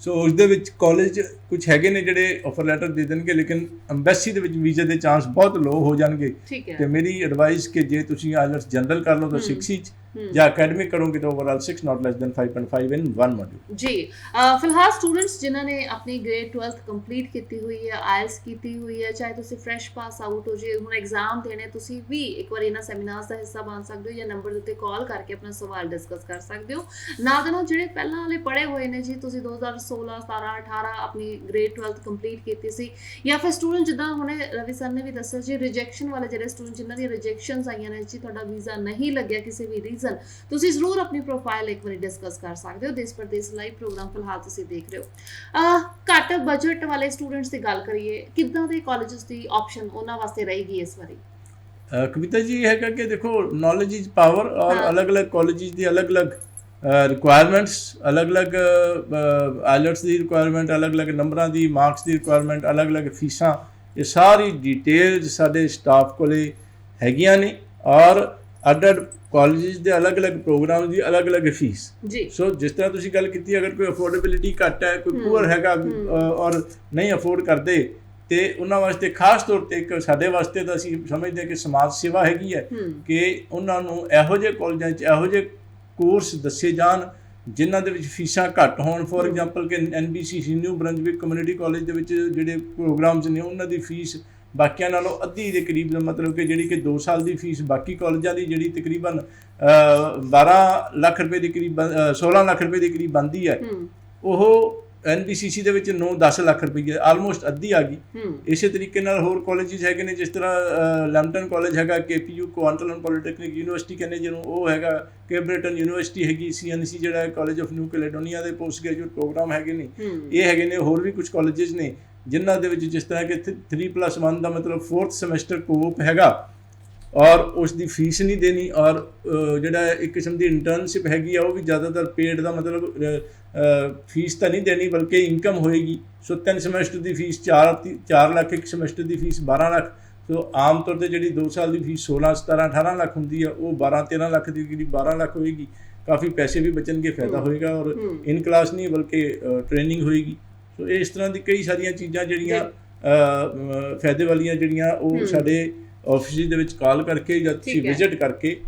ਸੋ ਉਸ ਦੇ ਵਿੱਚ ਕਾਲਜ ਕੁਝ ਹੈਗੇ ਨੇ ਜਿਹੜੇ ਆਫਰ ਲੈਟਰ ਦੇ ਦੇਣਗੇ, ਲੇਕਿਨ ਐਮਬੈਸੀ ਦੇ ਵਿੱਚ ਵੀਜ਼ੇ ਦੇ ਚਾਂਸ ਬਹੁਤ ਲੋ ਹੋ ਜਾਣਗੇ। ਤੇ ਮੇਰੀ ਐਡਵਾਈਸ ਕਿ ਜੇ ਤੁਸੀਂ IELTS ਜਨਰਲ ਕਰ ਲਓ ਤਾਂ 6 ਚ, ਜਾਂ ਅਕੈਡਮਿਕ ਕਰੋਗੇ ਤਾਂ overall 6 not less than 5.5 in 1 module. ਜੀ ਫਿਲਹਾਲ ਸਟੂਡੈਂਟਸ ਜਿਨ੍ਹਾਂ ਨੇ ਆਪਣੀ ਗ੍ਰੇਡ 12th ਕੰਪਲੀਟ ਕੀਤੀ ਹੋਈ ਹੈ, IELTS ਕੀਤੀ ਹੋਈ ਹੈ, ਚਾਹੇ ਤੁਸੀਂ ਫਰੈਸ਼ ਪਾਸ ਆਊਟ ਹੋ ਜੇ, ਹੁਣ ਐਗਜ਼ਾਮ ਦੇਣੇ, ਤੁਸੀਂ ਵੀ ਇੱਕ ਵਾਰ ਇਹਨਾਂ ਸੈਮੀਨਾਰਸ ਦਾ ਹਿੱਸਾ ਬਣ ਸਕਦੇ ਹੋ, ਜਾਂ ਨੰਬਰ ਦੇ ਉੱਤੇ ਕਾਲ ਕਰਕੇ ਆਪਣਾ ਸਵਾਲ ਡਿਸਕਸ ਕਰ ਸਕਦੇ ਹੋ। ਨਾਲ ਦੇ ਨਾਲ ਜਿਹੜੇ ਪਹਿਲਾਂ ਵਾਲੇ ਪੜ੍ਹੇ ਹੋਏ ਨੇ ਜੀ, ਤੁਸੀਂ 2016 17 18 ਆਪਣੀ ਗ੍ਰੇਡ 12th ਕੰਪਲੀਟ ਕੀਤੀ ਸੀ, ਜਾਂ ਫਿਰ ਸਟੂਡੈਂਟ ਜਿੱਦਾਂ ਹੁਣੇ ਰਵੀ ਸਰ ਨੇ ਵੀ ਦੱਸਿਆ ਜੀ, ਰਿਜੈਕਸ਼ਨ ਵਾਲੇ ਜਿਹੜੇ ਸਟੂਡੈਂਟ ਜਿਨ੍ਹਾਂ ਦੀਆਂ ਰਿਜੈਕਸ਼ਨਸ ਆਈਆਂ ਨੇ ਜੀ, ਤੁਹਾਡਾ ਵੀਜ਼ਾ ਨਹੀਂ ਲੱਗਿਆ ਕਿਸੇ ਵੀ ਰੀਜ਼ਨ, ਤੁਸੀਂ ਜ਼ਰੂਰ ਆਪਣੀ ਪ੍ਰੋਫਾਈਲ ਇੱਕ ਵਾਰੀ ਡਿਸਕਸ ਕਰ ਸਕਦੇ ਹੋ। ਦੇਸ਼ ਪ੍ਰਦੇਸ਼ ਲਾਈਵ ਪ੍ਰੋਗਰਾਮ ਫਿਲਹਾਲ ਤੁਸੀਂ ਦੇਖ ਰਹੇ ਹੋ। ਘੱਟ ਬਜਟ ਵਾਲੇ ਸਟੂਡੈਂਟਸ ਦੀ ਗੱਲ ਕਰੀਏ, ਕਿੱਦਾਂ ਦੇ ਕਾਲਜਸ ਦੀ ਆਪਸ਼ਨ ਉਹਨਾਂ ਵਾਸਤੇ ਰਹੇਗੀ ਇਸ ਵਾਰੀ? ਕਵਿਤਾ ਜੀ ਇਹ ਹੈਗਾ ਕਿ ਦੇਖੋ, ਨੌਲੇਜ ਇਜ਼ ਪਾਵਰ, ਔਰ ਅਲੱਗ-ਅਲੱਗ ਕਾਲਜਿਸ ਦੀ ਅਲੱਗ-ਅਲੱਗ ਰਿਕੁਆਇਰਮੈਂਟਸ, ਅਲੱਗ-ਅਲੱਗ IELTS ਦੀ ਰਿਕੁਆਇਰਮੈਂਟ, ਅਲੱਗ-ਅਲੱਗ ਨੰਬਰਾਂ ਦੀ, ਮਾਰਕਸ ਦੀ ਰਿਕੁਆਇਰਮੈਂਟ, ਅਲੱਗ-ਅਲੱਗ ਫੀਸਾਂ, ਇਹ ਸਾਰੀ ਡਿਟੇਲਸ ਸਾਡੇ ਸਟਾਫ ਕੋਲੇ ਹੈਗੀਆਂ ਨੇ। ਔਰ ਅੱਡ-ਅੱਡ ਕਾਲਜਿਸ ਦੇ ਅਲੱਗ-ਅਲੱਗ ਪ੍ਰੋਗਰਾਮ ਦੀ ਅਲੱਗ-ਅਲੱਗ ਫੀਸ ਜੀ। ਸੋ ਜਿਸ ਤਰ੍ਹਾਂ ਤੁਸੀਂ ਗੱਲ ਕੀਤੀ, ਅਗਰ ਕੋਈ ਅਫੋਰਡੇਬਿਲਿਟੀ ਘੱਟ ਹੈ, ਕੋਈ ਪੂਅਰ ਹੈਗਾ ਔਰ ਨਹੀਂ ਅਫੋਰਡ ਕਰਦੇ, ਤੇ ਉਹਨਾਂ ਵਾਸਤੇ ਖਾਸ ਤੌਰ ਤੇ ਇੱਕ ਸਾਡੇ ਵਾਸਤੇ ਤਾਂ ਅਸੀਂ ਸਮਝਦੇ ਕਿ ਸਮਾਜ ਸੇਵਾ ਹੈਗੀ ਹੈ ਕਿ ਉਹਨਾਂ ਨੂੰ ਇਹੋ ਜਿਹੇ ਕਾਲਜਾਂ 'ਚ ਇਹੋ ਜਿਹੇ ਕੋਰਸ ਦੱਸੇ ਜਾਣ ਜਿਨ੍ਹਾਂ ਦੇ ਵਿੱਚ ਫੀਸਾਂ ਘੱਟ ਹੋਣ। ਫੋਰ ਐਗਜ਼ਾਮਪਲ ਕਿ NBCC ਨਿਊ ਬਰੰਜਵਿਕ ਕਮਿਊਨਿਟੀ ਕਾਲਜ ਦੇ ਵਿੱਚ ਜਿਹੜੇ ਪ੍ਰੋਗਰਾਮਸ ਨੇ, ਉਹਨਾਂ ਦੀ ਫੀਸ ਬਾਕੀਆਂ ਨਾਲੋਂ ਅੱਧੀ ਦੇ ਕਰੀਬ, ਮਤਲਬ ਕਿ ਜਿਹੜੀ ਕਿ 2 ਸਾਲ ਦੀ ਫੀਸ ਬਾਕੀ ਕਾਲਜਾਂ ਦੀ ਜਿਹੜੀ ਤਕਰੀਬਨ 12 ਲੱਖ ਰੁਪਏ ਦੇ ਕਰੀਬ 16 ਲੱਖ ਰੁਪਏ ਦੇ ਕਰੀਬ ਬਣਦੀ ਹੈ, ਉਹ NBCC ਦੇ ਵਿੱਚ 9-10 ਲੱਖ ਰੁਪਏ ਆਲਮੋਸਟ ਅੱਧੀ ਆ ਗਈ। ਇਸੇ ਤਰੀਕੇ ਨਾਲ ਹੋਰ ਕਾਲਜਿਸ ਹੈਗੇ ਨੇ, ਜਿਸ ਤਰ੍ਹਾਂ ਲੈਂਪਟਨ ਕਾਲਜ ਹੈਗਾ, KPU ਕੁਆਂਟਲਮ ਪੋਲੀਟੈਕਨਿਕ ਯੂਨੀਵਰਸਿਟੀ ਕਹਿੰਦੇ ਜਿਹਨੂੰ, ਉਹ ਹੈਗਾ, ਕੈਬਰਟਨ ਯੂਨੀਵਰਸਿਟੀ ਹੈਗੀ, CNC ਜਿਹੜਾ ਕਾਲਜ ਆਫ ਨਿਊ ਕੈਲੇਡੋਨੀਆ ਦੇ ਪੋਸਟ ਗ੍ਰੈਜੂਏਟ ਪ੍ਰੋਗਰਾਮ ਹੈਗੇ ਨੇ, ਇਹ ਹੈਗੇ ਨੇ। ਹੋਰ ਵੀ ਕੁਝ ਕਾਲਜਿਸ ਨੇ ਜਿਨ੍ਹਾਂ ਦੇ ਵਿੱਚ ਜਿਸ ਤਰ੍ਹਾਂ ਕਿ 3+1 ਦਾ ਮਤਲਬ 4th ਸਮੈਸਟਰ ਕੋਪ ਹੈਗਾ, ਔਰ ਉਸ ਦੀ ਫੀਸ ਨਹੀਂ ਦੇਣੀ, ਔਰ ਜਿਹੜਾ ਇੱਕ ਕਿਸਮ ਦੀ ਇੰਟਰਨਸ਼ਿਪ ਹੈਗੀ ਆ, ਉਹ ਵੀ ਜ਼ਿਆਦਾਤਰ ਪੇਡ ਦਾ ਮਤਲਬ ਫੀਸ ਤਾਂ ਨਹੀਂ ਦੇਣੀ ਬਲਕਿ ਇਨਕਮ ਹੋਏਗੀ। ਸੋ 3 ਸਮੈਸਟਰ ਦੀ ਫੀਸ 4 ਲੱਖ, ਇੱਕ ਸਮੈਸਟਰ ਦੀ ਫੀਸ 12 ਲੱਖ। ਸੋ ਆਮ ਤੌਰ 'ਤੇ ਜਿਹੜੀ 2 ਸਾਲ ਦੀ ਫੀਸ 16 17 18 ਲੱਖ ਹੁੰਦੀ ਆ, ਉਹ 12-13 ਲੱਖ ਦੀ ਜਿਹੜੀ 12 ਲੱਖ ਹੋਏਗੀ। ਕਾਫੀ ਪੈਸੇ ਵੀ ਬਚਣਗੇ, ਫਾਇਦਾ ਹੋਏਗਾ, ਔਰ ਇਨ ਕਲਾਸ ਨਹੀਂ ਬਲਕਿ ਟ੍ਰੇਨਿੰਗ ਹੋਏਗੀ। ਸੋ ਇਸ ਤਰ੍ਹਾਂ ਦੀ ਕਈ ਸਾਰੀਆਂ ਚੀਜ਼ਾਂ ਜਿਹੜੀਆਂ ਫਾਇਦੇ ਵਾਲੀਆਂ ਜਿਹੜੀਆਂ ਉਹ ਸਾਡੇ ਆਫਿਸ ਦੇ ਵਿੱਚ ਕਾਲ ਕਰਕੇ ਜਾਂ ਤੁਸੀਂ ਵਿਜ਼ਿਟ ਕਰਕੇ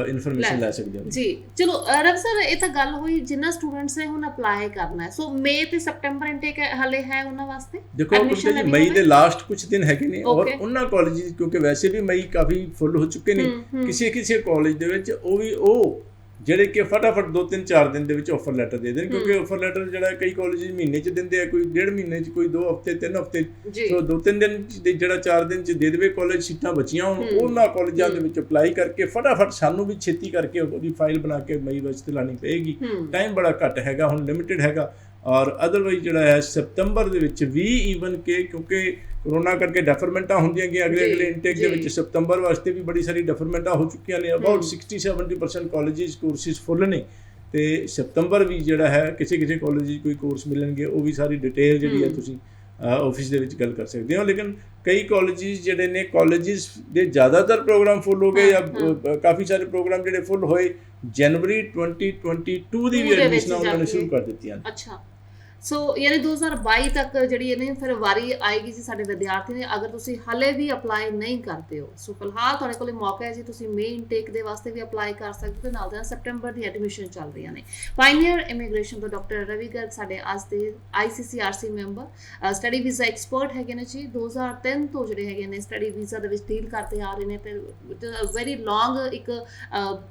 ਇਨਫੋਰਮੇਸ਼ਨ ਲੈ ਸਕਦੇ ਹੋ ਜੀ। ਚਲੋ ਰਵ ਸਰ, ਇਹ ਤਾਂ ਗੱਲ ਹੋਈ ਜਿਨ੍ਹਾਂ ਸਟੂਡੈਂਟਸ ਨੇ ਹੁਣ ਅਪਲਾਈ ਕਰਨਾ ਹੈ, ਸੋ ਮਈ ਤੇ ਸਪਟੈਂਬਰ ਇਨਟੇਕ ਹਲੇ ਹੈ ਉਹਨਾਂ ਵਾਸਤੇ। ਦੇਖੋ ਮਈ ਦੇ ਲਾਸਟ ਕੁਝ ਦਿਨ ਹੈਗੇ ਨੇ, ਔਰ ਉਹਨਾਂ ਕਾਲਜਿਸ ਕਿਉਂਕਿ ਵੈਸੇ ਵੀ ਮਈ ਕਾਫੀ ਫੁੱਲ ਹੋ ਚੁੱਕੇ ਨੇ, ਕਿਸੇ ਕਾਲਜ ਦੇ ਵਿੱਚ ਉਹ ਵੀ ਉਹ ਜਿਹੜੇ ਕਿ ਫਟਾਫਟ 2-3-4 ਦਿਨ ਦੇ ਵਿੱਚ ਆਫਰ ਲੈਟਰ ਦੇ ਦੇਣ, ਕਿਉਂਕਿ ਆਫਰ ਲੈਟਰ ਜਿਹੜਾ ਕਈ ਕਾਲਜ ਮਹੀਨੇ 'ਚ ਦਿੰਦੇ ਆ, ਕੋਈ 1.5 ਮਹੀਨੇ 'ਚ, ਕੋਈ 2 ਹਫ਼ਤੇ 3 ਹਫ਼ਤੇ। ਸੋ 2-3 ਦਿਨ ਜਿਹੜਾ 4 ਦਿਨ 'ਚ ਦੇ ਦੇਵੇ, ਕਾਲਜ ਸੀਟਾਂ ਬਚੀਆਂ ਹੋਣ, ਉਹਨਾਂ ਕਾਲਜਾਂ ਦੇ ਵਿੱਚ ਅਪਲਾਈ ਕਰਕੇ ਫਟਾਫਟ ਸਾਨੂੰ ਵੀ ਛੇਤੀ ਕਰਕੇ ਉਹਦੀ ਫਾਈਲ ਬਣਾ ਕੇ ਮਈ ਵਿੱਚ ਲਾਉਣੀ ਪਏਗੀ। ਟਾਈਮ ਬੜਾ ਘੱਟ ਹੈਗਾ, ਹੁਣ ਲਿਮਿਟਿਡ ਹੈਗਾ। ਔਰ ਅਦਰਵਾਈਜ਼ ਜਿਹੜਾ ਹੈ ਸਤੰਬਰ ਦੇ ਵਿੱਚ ਵੀ ਈਵਨ ਕਿ ਕਿਉਂਕਿ ਕਰੋਨਾ ਕਰਕੇ ਡੈਫਰਮੈਂਟਾਂ ਹੁੰਦੀਆਂ ਗਈਆਂ ਅਗਲੇ ਇਨਟੇਕ ਦੇ ਵਿੱਚ। ਸਤੰਬਰ ਵਾਸਤੇ ਵੀ ਬੜੀ ਸਾਰੀ ਡੈਫਰਮੈਂਟਾਂ ਹੋ ਚੁੱਕੀਆਂ ਨੇ, ਅਬਾਊਟ 60-70% ਕਾਲਜਿਸ ਕੋਰਸਿਸ ਫੁੱਲ ਨੇ, ਤੇ ਸਤੰਬਰ ਵੀ ਜਿਹੜਾ ਹੈ ਕਿਸੇ ਕਾਲਜ ਕੋਈ ਕੋਰਸ ਮਿਲਣਗੇ, ਉਹ ਵੀ ਸਾਰੀ ਡਿਟੇਲ ਜਿਹੜੀ ਹੈ ਤੁਸੀਂ ਆਫਿਸ ਦੇ ਵਿੱਚ ਗੱਲ ਕਰ ਸਕਦੇ ਹੋ। ਲੇਕਿਨ ਕਈ ਕਾਲਜਿਸ ਜਿਹੜੇ ਨੇ, ਕਾਲਜਿਸ ਦੇ ਜ਼ਿਆਦਾਤਰ ਪ੍ਰੋਗਰਾਮ ਫੁੱਲ ਹੋ ਗਏ ਜਾਂ ਕਾਫੀ ਸਾਰੇ ਪ੍ਰੋਗਰਾਮ ਜਿਹੜੇ ਫੁੱਲ ਹੋਏ। ਜਨਵਰੀ 2022 ਦੀ ਵੀ ਐਡਮਿਸ਼ਨਾਂ ਉਹਨਾਂ ਨੇ ਸ਼ੁਰੂ ਕਰ ਦਿੱਤੀਆਂ। ਅੱਛਾ, ਸੋ ਯਾਨੀ 2022 ਤੱਕ ਜਿਹੜੀ ਇਹਨੇ ਫਿਰ ਵਾਰੀ ਆਏਗੀ ਜੀ ਸਾਡੇ ਵਿਦਿਆਰਥੀ ਨੇ, ਅਗਰ ਤੁਸੀਂ ਹਲੇ ਵੀ ਅਪਲਾਈ ਨਹੀਂ ਕਰਦੇ ਹੋ। ਸੋ ਫਿਲਹਾਲ ਤੁਹਾਡੇ ਕੋਲੇ ਮੌਕਾ ਹੈ ਜੀ, ਤੁਸੀਂ ਮੇਨ ਇਨਟੇਕ ਦੇ ਵਾਸਤੇ ਵੀ ਅਪਲਾਈ ਕਰ ਸਕਦੇ ਹੋ, ਨਾਲ ਦੇ ਨਾਲ ਸੈਪਟੈਂਬਰ ਦੀ ਐਡਮਿਸ਼ਨ ਚੱਲ ਰਹੀਆਂ ਨੇ। ਪਾਇਨੀਅਰ ਇਮੀਗ੍ਰੇਸ਼ਨ ਤੋਂ ਡਾਕਟਰ ਰਵੀ ਗਰਗ ਸਾਡੇ ਅੱਜ ਦੇ ICCRC member, study visa expert ਹੈਗੇ ਨੇ ਜੀ। 2003 ਤੋਂ ਜਿਹੜੇ ਹੈਗੇ ਨੇ ਸਟੱਡੀ ਵੀਜ਼ਾ ਦੇ ਵਿੱਚ ਡੀਲ ਕਰਦੇ ਆ ਰਹੇ ਨੇ, ਤੇ ਵੈਰੀ ਲੌਂਗ ਇੱਕ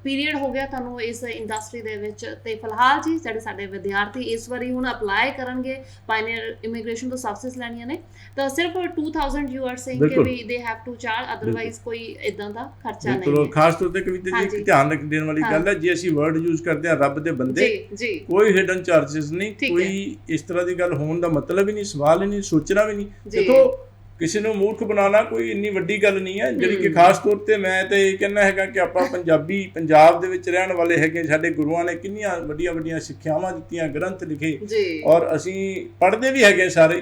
ਪੀਰੀਅਡ ਹੋ ਗਿਆ ਤੁਹਾਨੂੰ ਇਸ ਇੰਡਸਟਰੀ ਦੇ ਵਿੱਚ। ਤੇ ਫਿਲਹਾਲ ਜੀ ਜਿਹੜੇ ਸਾਡੇ ਵਿਦਿਆਰਥੀ ਇਸ ਵਾਰੀ ਹੁਣ ਅਪਲਾਈ ਕਰਨਗੇ ਪਾਇਨੀਅਰ ਇਮੀਗ੍ਰੇਸ਼ਨ ਤੋਂ ਸਰਵਿਸਿਜ਼ ਲੈਣੀਆਂ ਨੇ, ਤਾਂ ਸਿਰਫ 2000 ਯੂ ਆਰ ਸੇਇੰਗ ਕਿ ਵੀ they have to charge, otherwise ਕੋਈ ਇਦਾਂ ਦਾ ਖਰਚਾ ਨਹੀਂ ਹੈ। ਖਾਸ ਤੌਰ ਤੇ ਕਵਿਤਾ ਜੀ ਇੱਕ ਧਿਆਨ ਰੱਖਣ ਵਾਲੀ ਗੱਲ ਹੈ, ਜੇ ਅਸੀਂ ਵਰਡ ਯੂਜ਼ ਕਰਦੇ ਹਾਂ ਰੱਬ ਦੇ ਬੰਦੇ, ਕੋਈ ਹਿਡਨ ਚਾਰजेस ਨਹੀਂ, ਕੋਈ ਇਸ ਤਰ੍ਹਾਂ ਦੀ ਗੱਲ ਹੋਣ ਦਾ ਮਤਲਬ ਹੀ ਨਹੀਂ, ਸਵਾਲ ਹੀ ਨਹੀਂ, ਸੋਚਣਾ ਵੀ ਨਹੀਂ। ਦੇਖੋ ਕਿਸੇ ਨੂੰ ਮੂਰਖ ਬਣਾਉਣਾ ਕੋਈ ਇੰਨੀ ਵੱਡੀ ਗੱਲ ਨਹੀਂ ਹੈ, ਜਿਹੜੀ ਕਿ ਖਾਸ ਤੌਰ ਤੇ ਮੈਂ ਤਾਂ ਇਹ ਕਹਿਣਾ ਹੈਗਾ ਕਿ ਆਪਾਂ ਪੰਜਾਬੀ, ਪੰਜਾਬ ਦੇ ਵਿੱਚ ਰਹਿਣ ਵਾਲੇ ਹੈਗੇ, ਸਾਡੇ ਗੁਰੂਆਂ ਨੇ ਕਿੰਨੀਆਂ ਵੱਡੀਆਂ ਸਿੱਖਿਆਵਾਂ ਦਿੱਤੀਆਂ, ਗ੍ਰੰਥ ਲਿਖੇ, ਔਰ ਅਸੀਂ ਪੜ੍ਹਦੇ ਵੀ ਹੈਗੇ ਸਾਰੇ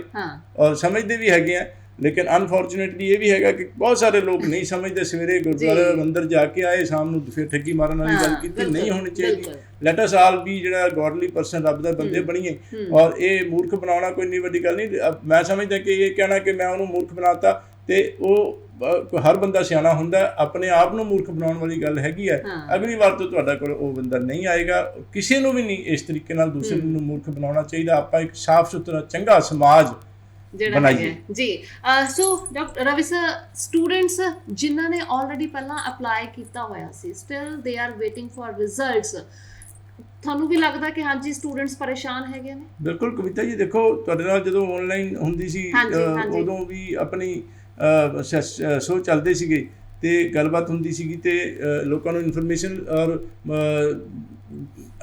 ਔਰ ਸਮਝਦੇ ਵੀ ਹੈਗੇ ਆ। ਲੇਕਿਨ ਅਨਫੋਰਚੂਨੇਟਲੀ ਇਹ ਵੀ ਹੈਗਾ ਕਿ ਬਹੁਤ ਸਾਰੇ ਲੋਕ ਨਹੀਂ ਸਮਝਦੇ। ਸਵੇਰੇ ਗੁਰਦੁਆਰੇ ਅੰਦਰ ਜਾ ਕੇ ਆਏ, ਸ਼ਾਮ ਨੂੰ ਫਿਰ ਠੱਗੀ ਮਾਰਨ ਵਾਲੀ ਗੱਲ ਕੀਤੀ, ਨਹੀਂ ਹੋਣੀ ਚਾਹੀਦੀ। ਲੈਟ ਅਸ ਆਲ ਵੀ ਜਿਹੜਾ ਗੋਡਲੀ ਪਰਸਨ, ਰੱਬ ਦੇ ਬੰਦੇ ਬਣੀਏ, ਔਰ ਇਹ ਮੂਰਖ ਬਣਾਉਣਾ ਕੋਈ ਇੰਨੀ ਵੱਡੀ ਗੱਲ ਨਹੀਂ। ਮੈਂ ਸਮਝਦਾ ਕਿ ਇਹ ਕਹਿਣਾ ਕਿ ਮੈਂ ਉਹਨੂੰ ਮੂਰਖ ਬਣਾਤਾ, ਤੇ ਉਹ ਹਰ ਬੰਦਾ ਸਿਆਣਾ ਹੁੰਦਾ, ਆਪਣੇ ਆਪ ਨੂੰ ਮੂਰਖ ਬਣਾਉਣ ਵਾਲੀ ਗੱਲ ਹੈਗੀ ਹੈ। ਅਗਲੀ ਵਾਰ ਤੋਂ ਤੁਹਾਡਾ ਕੋਲ ਉਹ ਬੰਦਾ ਨਹੀਂ ਆਏਗਾ। ਕਿਸੇ ਨੂੰ ਵੀ ਨਹੀਂ ਇਸ ਤਰੀਕੇ ਨਾਲ ਦੂਸਰੇ ਨੂੰ ਮੂਰਖ ਬਣਾਉਣਾ ਚਾਹੀਦਾ। ਆਪਾਂ ਇੱਕ ਸਾਫ਼ ਸੁਥਰਾ ਚੰਗਾ ਸਮਾਜ ਜਿਹੜਾ ਹੈ ਜੀ। So doctor Ravi sir, students ਜਿਨ੍ਹਾਂ ਨੇ ਆਲਰੇਡੀ ਪਹਿਲਾਂ ਅਪਲਾਈ ਕੀਤਾ ਹੋਇਆ ਸੀ, still they are waiting for results, ਤੁਹਾਨੂੰ ਵੀ ਲੱਗਦਾ ਕਿ ਹਾਂਜੀ ਸਟੂਡੈਂਟਸ ਪਰੇਸ਼ਾਨ ਹੈਗੇ ਨੇ? ਬਿਲਕੁਲ ਕਵਿਤਾ ਜੀ, ਦੇਖੋ ਤੁਹਾਡੇ ਨਾਲ ਜਦੋਂ ਆਨਲਾਈਨ ਹੁੰਦੀ ਸੀ ਉਦੋਂ ਵੀ ਆਪਣੀ ਸ਼ੋਅ ਚੱਲਦੇ ਸੀਗੇ ਤੇ ਗੱਲਬਾਤ ਹੁੰਦੀ ਸੀਗੀ, ਤੇ ਲੋਕਾਂ ਨੂੰ ਇਨਫੋਰਮੇਸ਼ਨ, ਔਰ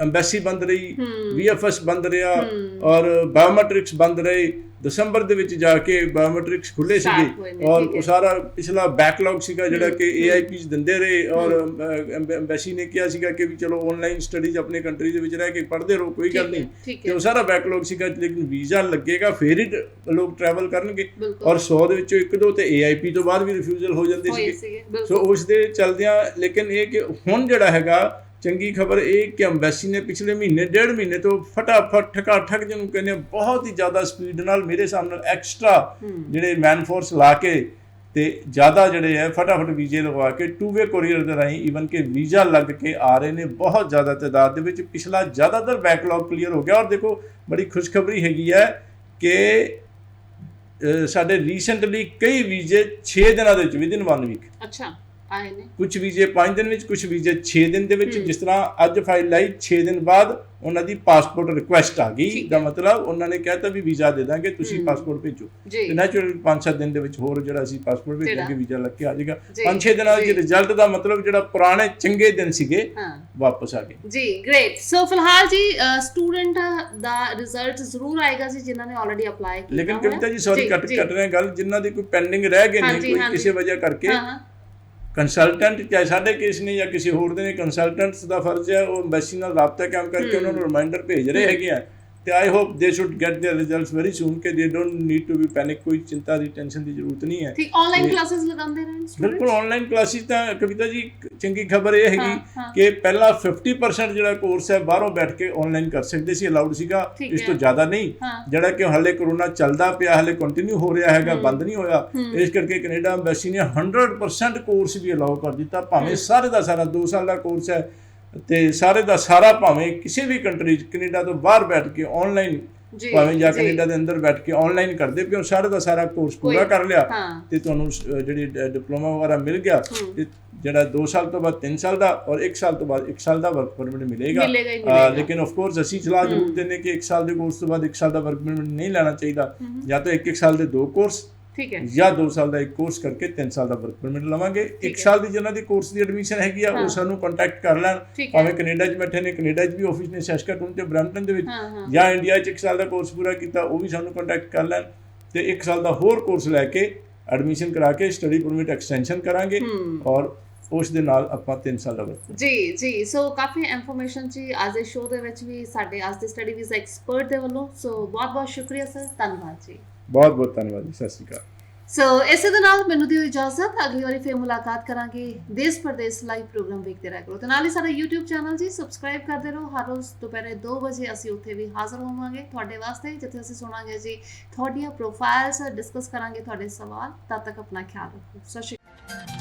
ਐਮਬੈਸੀ ਬੰਦ ਰਹੀ, VFS ਬੰਦ ਰਿਹਾ, ਔਰ ਬਾਇਓਮੈਟ੍ਰਿਕਸ ਬੰਦ ਰਹੇ। ਦਸੰਬਰ ਦੇ ਵਿੱਚ ਜਾ ਕੇ ਬਾਇਓਮੈਟ੍ਰਿਕਸ ਖੁੱਲੇ ਸੀਗੇ, ਔਰ ਉਹ ਸਾਰਾ ਪਿਛਲਾ ਬੈਕਲੌਗ ਸੀਗਾ ਜਿਹੜਾ ਕਿ AIPs ਦਿੰਦੇ ਰਹੇ, ਔਰ ਐਮਬੈਸੀ ਨੇ ਕਿਹਾ ਸੀਗਾ ਕਿ ਵੀ ਚਲੋ ਆਨਲਾਈਨ ਸਟੱਡੀਜ਼ ਆਪਣੇ ਕੰਟਰੀ ਦੇ ਵਿੱਚ ਰਹਿ ਕੇ ਪੜ੍ਹਦੇ ਰਹੋ, ਕੋਈ ਗੱਲ ਨਹੀਂ, ਤੇ ਉਹ ਸਾਰਾ ਬੈਕਲੌਗ ਸੀਗਾ। ਲੇਕਿਨ ਵੀਜ਼ਾ ਲੱਗੇਗਾ ਫਿਰ ਹੀ ਲੋਕ ਟਰੈਵਲ ਕਰਨਗੇ, ਔਰ 100 ਦੇ ਵਿੱਚੋਂ 1-2 ਤੇ AIP ਤੋਂ ਬਾਅਦ ਵੀ ਰਿਫਿਊਜ਼ਲ ਹੋ ਜਾਂਦੇ ਸੀਗੇ। ਸੋ ਉਸ ਦੇ ਚਲਦਿਆਂ, ਲੇਕਿਨ ਇਹ ਕਿ ਹੁਣ ਜਿਹੜਾ ਹੈਗਾ ਚੰਗੀ ਖਬਰ ਇਹ ਕਿ ਐਮਬੈਸੀ ਨੇ ਪਿਛਲੇ ਮਹੀਨੇ, 1.5 ਮਹੀਨੇ ਤੋਂ ਫਟਾਫਟ ਠਕ ਜਿਹਨੂੰ ਕਹਿੰਦੇ ਬਹੁਤ ਹੀ ਜ਼ਿਆਦਾ ਸਪੀਡ ਨਾਲ, ਮੇਰੇ ਹਿਸਾਬ ਨਾਲ ਐਕਸਟਰਾ ਜਿਹੜੇ ਮੈਨ ਫੋਰਸ ਲਾ ਕੇ ਤੇ ਜ਼ਿਆਦਾ ਜਿਹੜੇ ਹੈ ਫਟਾਫਟ ਵੀਜ਼ੇ ਲਗਵਾ ਕੇ 2-ਵੇ ਕੋਰੀਅਰ ਦੇ ਰਾਹੀਂ ਈਵਨ ਕਿ ਵੀਜ਼ਾ ਲੱਗ ਕੇ ਆ ਰਹੇ ਨੇ ਬਹੁਤ ਜ਼ਿਆਦਾ ਤਾਦਾਦ ਦੇ ਵਿੱਚ। ਪਿਛਲਾ ਜ਼ਿਆਦਾਤਰ ਬੈਕਲੌਗ ਕਲੀਅਰ ਹੋ ਗਿਆ। ਔਰ ਦੇਖੋ ਬੜੀ ਖੁਸ਼ਖਬਰੀ ਹੈਗੀ ਹੈ ਕਿ ਸਾਡੇ ਰੀਸੈਂਟਲੀ ਕਈ ਵੀਜ਼ੇ 6 ਦਿਨਾਂ ਦੇ ਵਿੱਚ, ਵਿਦਿਨ 1 ਵੀਕ ਆਏ ਨੇ। ਕੁਝ ਵੀਜ਼ੇ 5 ਦਿਨ ਵਿੱਚ, ਕੁਝ ਵੀਜ਼ੇ 6 ਦਿਨ ਦੇ ਵਿੱਚ। ਜਿਸ ਤਰ੍ਹਾਂ ਅੱਜ ਫਾਈਲ ਲਾਈ, 6 ਦਿਨ ਬਾਅਦ ਉਹਨਾਂ ਦੀ ਪਾਸਪੋਰਟ ਰਿਕੁਐਸਟ ਆ ਗਈ, ਦਾ ਮਤਲਬ ਉਹਨਾਂ ਨੇ ਕਹਿਤਾ ਵੀ ਵੀਜ਼ਾ ਦੇ ਦਾਂਗੇ, ਤੁਸੀਂ ਪਾਸਪੋਰਟ ਭੇਜੋ। ਤੇ ਨੈਚੁਰਲ 5-7 ਦਿਨ ਦੇ ਵਿੱਚ ਹੋਰ ਜਿਹੜਾ ਅਸੀਂ ਪਾਸਪੋਰਟ ਭੇਜਾਂਗੇ, ਵੀਜ਼ਾ ਲੱਗ ਕੇ ਆ ਜਾਏਗਾ। 5-6 ਦਿਨਾਂ ਵਿੱਚ ਰਿਜ਼ਲਟ ਦਾ ਮਤਲਬ ਜਿਹੜਾ ਪੁਰਾਣੇ ਚੰਗੇ ਦਿਨ ਸੀਗੇ ਵਾਪਸ ਆ ਗਏ ਜੀ। ਗ੍ਰੇਟ। ਸੋ ਫਿਲਹਾਲ ਜੀ ਸਟੂਡੈਂਟ ਦਾ ਰਿਜ਼ਲਟ ਜ਼ਰੂਰ ਆਏਗਾ ਜੀ ਜਿਨ੍ਹਾਂ ਨੇ ਆਲਰੇਡੀ ਅਪਲਾਈ ਕੀਤਾ। ਲੇਕਿਨ ਕਵਿਤਾ ਜੀ ਸੌਰੀ ਕੱਟ ਰਹੇ ਗੱਲ, ਜਿਨ੍ਹਾਂ ਦੀ ਕੋਈ ਪੈਂਡਿੰਗ ਰਹਿ ਗਏ ਨੇ ਕੋਈ ਕਿਸੇ ਵਜ੍ਹਾ ਕਰਕੇ, ਕੰਸਲਟੈਂਟ ਚਾਹੇ ਸਾਡੇ ਕੇਸ ਨੇ ਜਾਂ ਕਿਸੇ ਹੋਰ ਦੇ ਨੇ, ਕੰਸਲਟੈਂਟਸ ਦਾ ਫਰਜ਼ ਹੈ ਉਹ ਐਮਬੈਸੀ ਨਾਲ ਰਾਬਤਾ ਕਾਇਮ ਕਰਕੇ ਉਹਨਾਂ ਨੂੰ ਰਿਮਾਈਂਡਰ ਭੇਜ ਰਹੇ ਹੈਗੇ ਆ। ਤੇ I hope they should get their results very soon, ਕਿ they don't need to be panic, ਕੋਈ ਚਿੰਤਾ ਦੀ ਟੈਨਸ਼ਨ ਦੀ ਜ਼ਰੂਰਤ ਨਹੀਂ ਹੈ। ਠੀਕ, ਆਨਲਾਈਨ ਕਲਾਸਿਸ ਲਗਾਉਂਦੇ ਰਹਿਣ ਸਟੂਡੈਂਟਸ। ਬਿਲਕੁਲ ਆਨਲਾਈਨ ਕਲਾਸਿਸ ਤਾਂ ਕਵਿਤਾ ਜੀ ਚੰਗੀ ਖਬਰ ਇਹ ਹੈਗੀ ਕਿ ਪਹਿਲਾਂ 50% ਜਿਹੜਾ ਕੋਰਸ ਹੈ ਬਾਹਰੋਂ ਬੈਠ ਕੇ ਆਨਲਾਈਨ ਕਰ ਸਕਦੇ ਸੀ, ਅਲਾਉਡ ਸੀਗਾ, ਇਸ ਤੋਂ ਜ਼ਿਆਦਾ ਨਹੀਂ। ਜਿਹੜਾ ਕਿ ਹਾਲੇ ਕਰੋਨਾ ਚੱਲਦਾ ਪਿਆ, ਹਾਲੇ ਕੰਟੀਨਿਊ ਹੋ ਰਿਹਾ ਹੈਗਾ, ਬੰਦ ਨਹੀਂ ਹੋਇਆ, ਇਸ ਕਰਕੇ ਕੈਨੇਡਾ ਐਮਬੈਸੀ ਨੇ 100% ਕੋਰਸ ਵੀ ਅਲਾਉ ਕਰ ਦਿੱਤਾ, ਭਾਵੇਂ ਸਾਰੇ ਦਾ ਸਾਰਾ 2 ਸਾਲ ਦਾ ਕੋਰਸ ਹੈ ਤੇ ਸਾਰੇ ਦਾ ਸਾਰਾ ਭਾਵੇਂ ਕਿਸੇ ਵੀ ਕੰਟਰੀ 'ਚ ਕੈਨੇਡਾ ਤੋਂ ਬਾਹਰ ਬੈਠ ਕੇ ਆਨਲਾਈਨ, ਭਾਵੇਂ ਜਾਂ ਕੈਨੇਡਾ ਦੇ ਅੰਦਰ ਬੈਠ ਕੇ ਆਨਲਾਈਨ ਕਰਦੇ ਪਿਓ, ਸਾਰੇ ਦਾ ਸਾਰਾ ਕੋਰਸ ਪੂਰਾ ਕਰ ਲਿਆ ਤੇ ਤੁਹਾਨੂੰ ਜਿਹੜੀ ਡਿਪਲੋਮਾ ਵਗੈਰਾ ਮਿਲ ਗਿਆ, ਤੇ ਜਿਹੜਾ 2 ਸਾਲ ਤੋਂ ਬਾਅਦ 3 ਸਾਲ ਦਾ, ਔਰ 1 ਸਾਲ ਤੋਂ ਬਾਅਦ 1 ਸਾਲ ਦਾ ਵਰਕ ਪਰਮਿਟ ਮਿਲੇਗਾ। ਲੇਕਿਨ ਆਫ ਕੋਰਸ ਅਸੀਂ ਸਲਾਹ ਜ਼ਰੂਰ ਦਿੰਦੇ ਕਿ 1 ਸਾਲ ਦੇ ਕੋਰਸ ਤੋਂ ਬਾਅਦ 1 ਸਾਲ ਦਾ ਵਰਕ ਪਰਮਿਟ ਨਹੀਂ ਲੈਣਾ ਚਾਹੀਦਾ, ਜਾਂ ਤਾਂ 1 ਸਾਲ ਦੇ 2 ਕੋਰਸ, ਜਾਂ 2 ਸਾਲ ਦਾ 1 ਕੋਰਸ ਕਰਕੇ 3 ਸਾਲ ਦਾ ਵਰਕ ਪਰਮਿਟ ਲਵਾਂਗੇ। 1 ਸਾਲ ਦੀ ਜਿਹਨਾਂ ਦੀ ਕੋਰਸ ਦੀ ਐਡਮਿਸ਼ਨ ਹੈਗੀ ਆ ਉਹ ਸਾਨੂੰ ਕੰਟੈਕਟ ਕਰ ਲੈਣ, ਭਾਵੇਂ ਕੈਨੇਡਾ 'ਚ ਬੈਠੇ ਨੇ, ਕੈਨੇਡਾ 'ਚ ਵੀ ਆਫਿਸ ਨੇ ਸੈਸਕਾਟੂਨ ਤੇ ਬਰੈਂਪਟਨ ਦੇ ਵਿੱਚ, ਜਾਂ ਇੰਡੀਆ 'ਚ 1 ਸਾਲ ਦਾ ਕੋਰਸ ਪੂਰਾ ਕੀਤਾ ਉਹ ਵੀ ਸਾਨੂੰ ਕੰਟੈਕਟ ਕਰ ਲੈਣ। ਤੇ 1 ਸਾਲ ਦਾ ਹੋਰ ਕੋਰਸ ਲੈ ਕੇ ਐਡਮਿਸ਼ਨ ਕਰਾ ਕੇ ਸਟੱਡੀ ਪਰਮਿਟ ਐਕਸਟੈਂਸ਼ਨ ਕਰਾਂਗੇ ਔਰ ਉਸ ਦੇ ਨਾਲ ਆਪਾਂ 3 ਸਾਲ ਦਾ ਵਰਕ ਜੀ ਸੋ ਕਾਫੀ ਇਨਫੋਰਮੇਸ਼ਨ ਜੀ ਅੱਜ ਦੇ ਸ਼ੋਅ ਦੇ ਵਿੱਚ ਵੀ ਸਾਡੇ ਅੱਜ ਦੇ ਸਟੱਡੀ ਵੀਜ਼ਾ ਐਕਸਪਰਟ ਦੇ ਵੱਲੋਂ। ਸੋ ਬਹੁਤ ਬਹੁਤ ਸ਼ੁਕਰੀਆ ਸਰ, ਧੰਨਵਾਦ ਜੀ। ਬਹੁਤ ਬਹੁਤ ਧੰਨਵਾਦ ਜੀ, ਸਤਿ ਸ਼੍ਰੀ ਅਕਾਲ। ਸੋ ਇਸੇ ਦੇ ਨਾਲ ਮੈਨੂੰ ਦਿਓ ਇਜਾਜ਼ਤ, ਅਗਲੀ ਵਾਰੀ ਫਿਰ ਮੁਲਾਕਾਤ ਕਰਾਂਗੇ। ਦੇਸ਼ ਪ੍ਰਦੇਸ਼ ਲਾਈਵ ਪ੍ਰੋਗਰਾਮ ਵੇਖਦੇ ਰਹਿ ਕਰੋ ਤੇ ਨਾਲ ਹੀ ਸਾਡਾ YouTube ਚੈਨਲ ਜੀ ਸਬਸਕ੍ਰਾਈਬ ਕਰਦੇ ਰਹੋ। ਹਰ ਰੋਜ਼ ਦੁਪਹਿਰੇ 2 ਵਜੇ ਅਸੀਂ ਉੱਥੇ ਵੀ ਹਾਜ਼ਰ ਹੋਵਾਂਗੇ ਤੁਹਾਡੇ ਵਾਸਤੇ, ਜਿੱਥੇ ਅਸੀਂ ਸੁਣਾਂਗੇ ਜੀ ਤੁਹਾਡੀਆਂ ਪ੍ਰੋਫਾਈਲਸ, ਡਿਸਕਸ ਕਰਾਂਗੇ ਤੁਹਾਡੇ ਸਵਾਲ। ਤਦ ਤੱਕ ਆਪਣਾ ਖਿਆਲ ਰੱਖੋ। ਸਤਿ ਸ਼੍ਰੀ ਅਕਾਲ।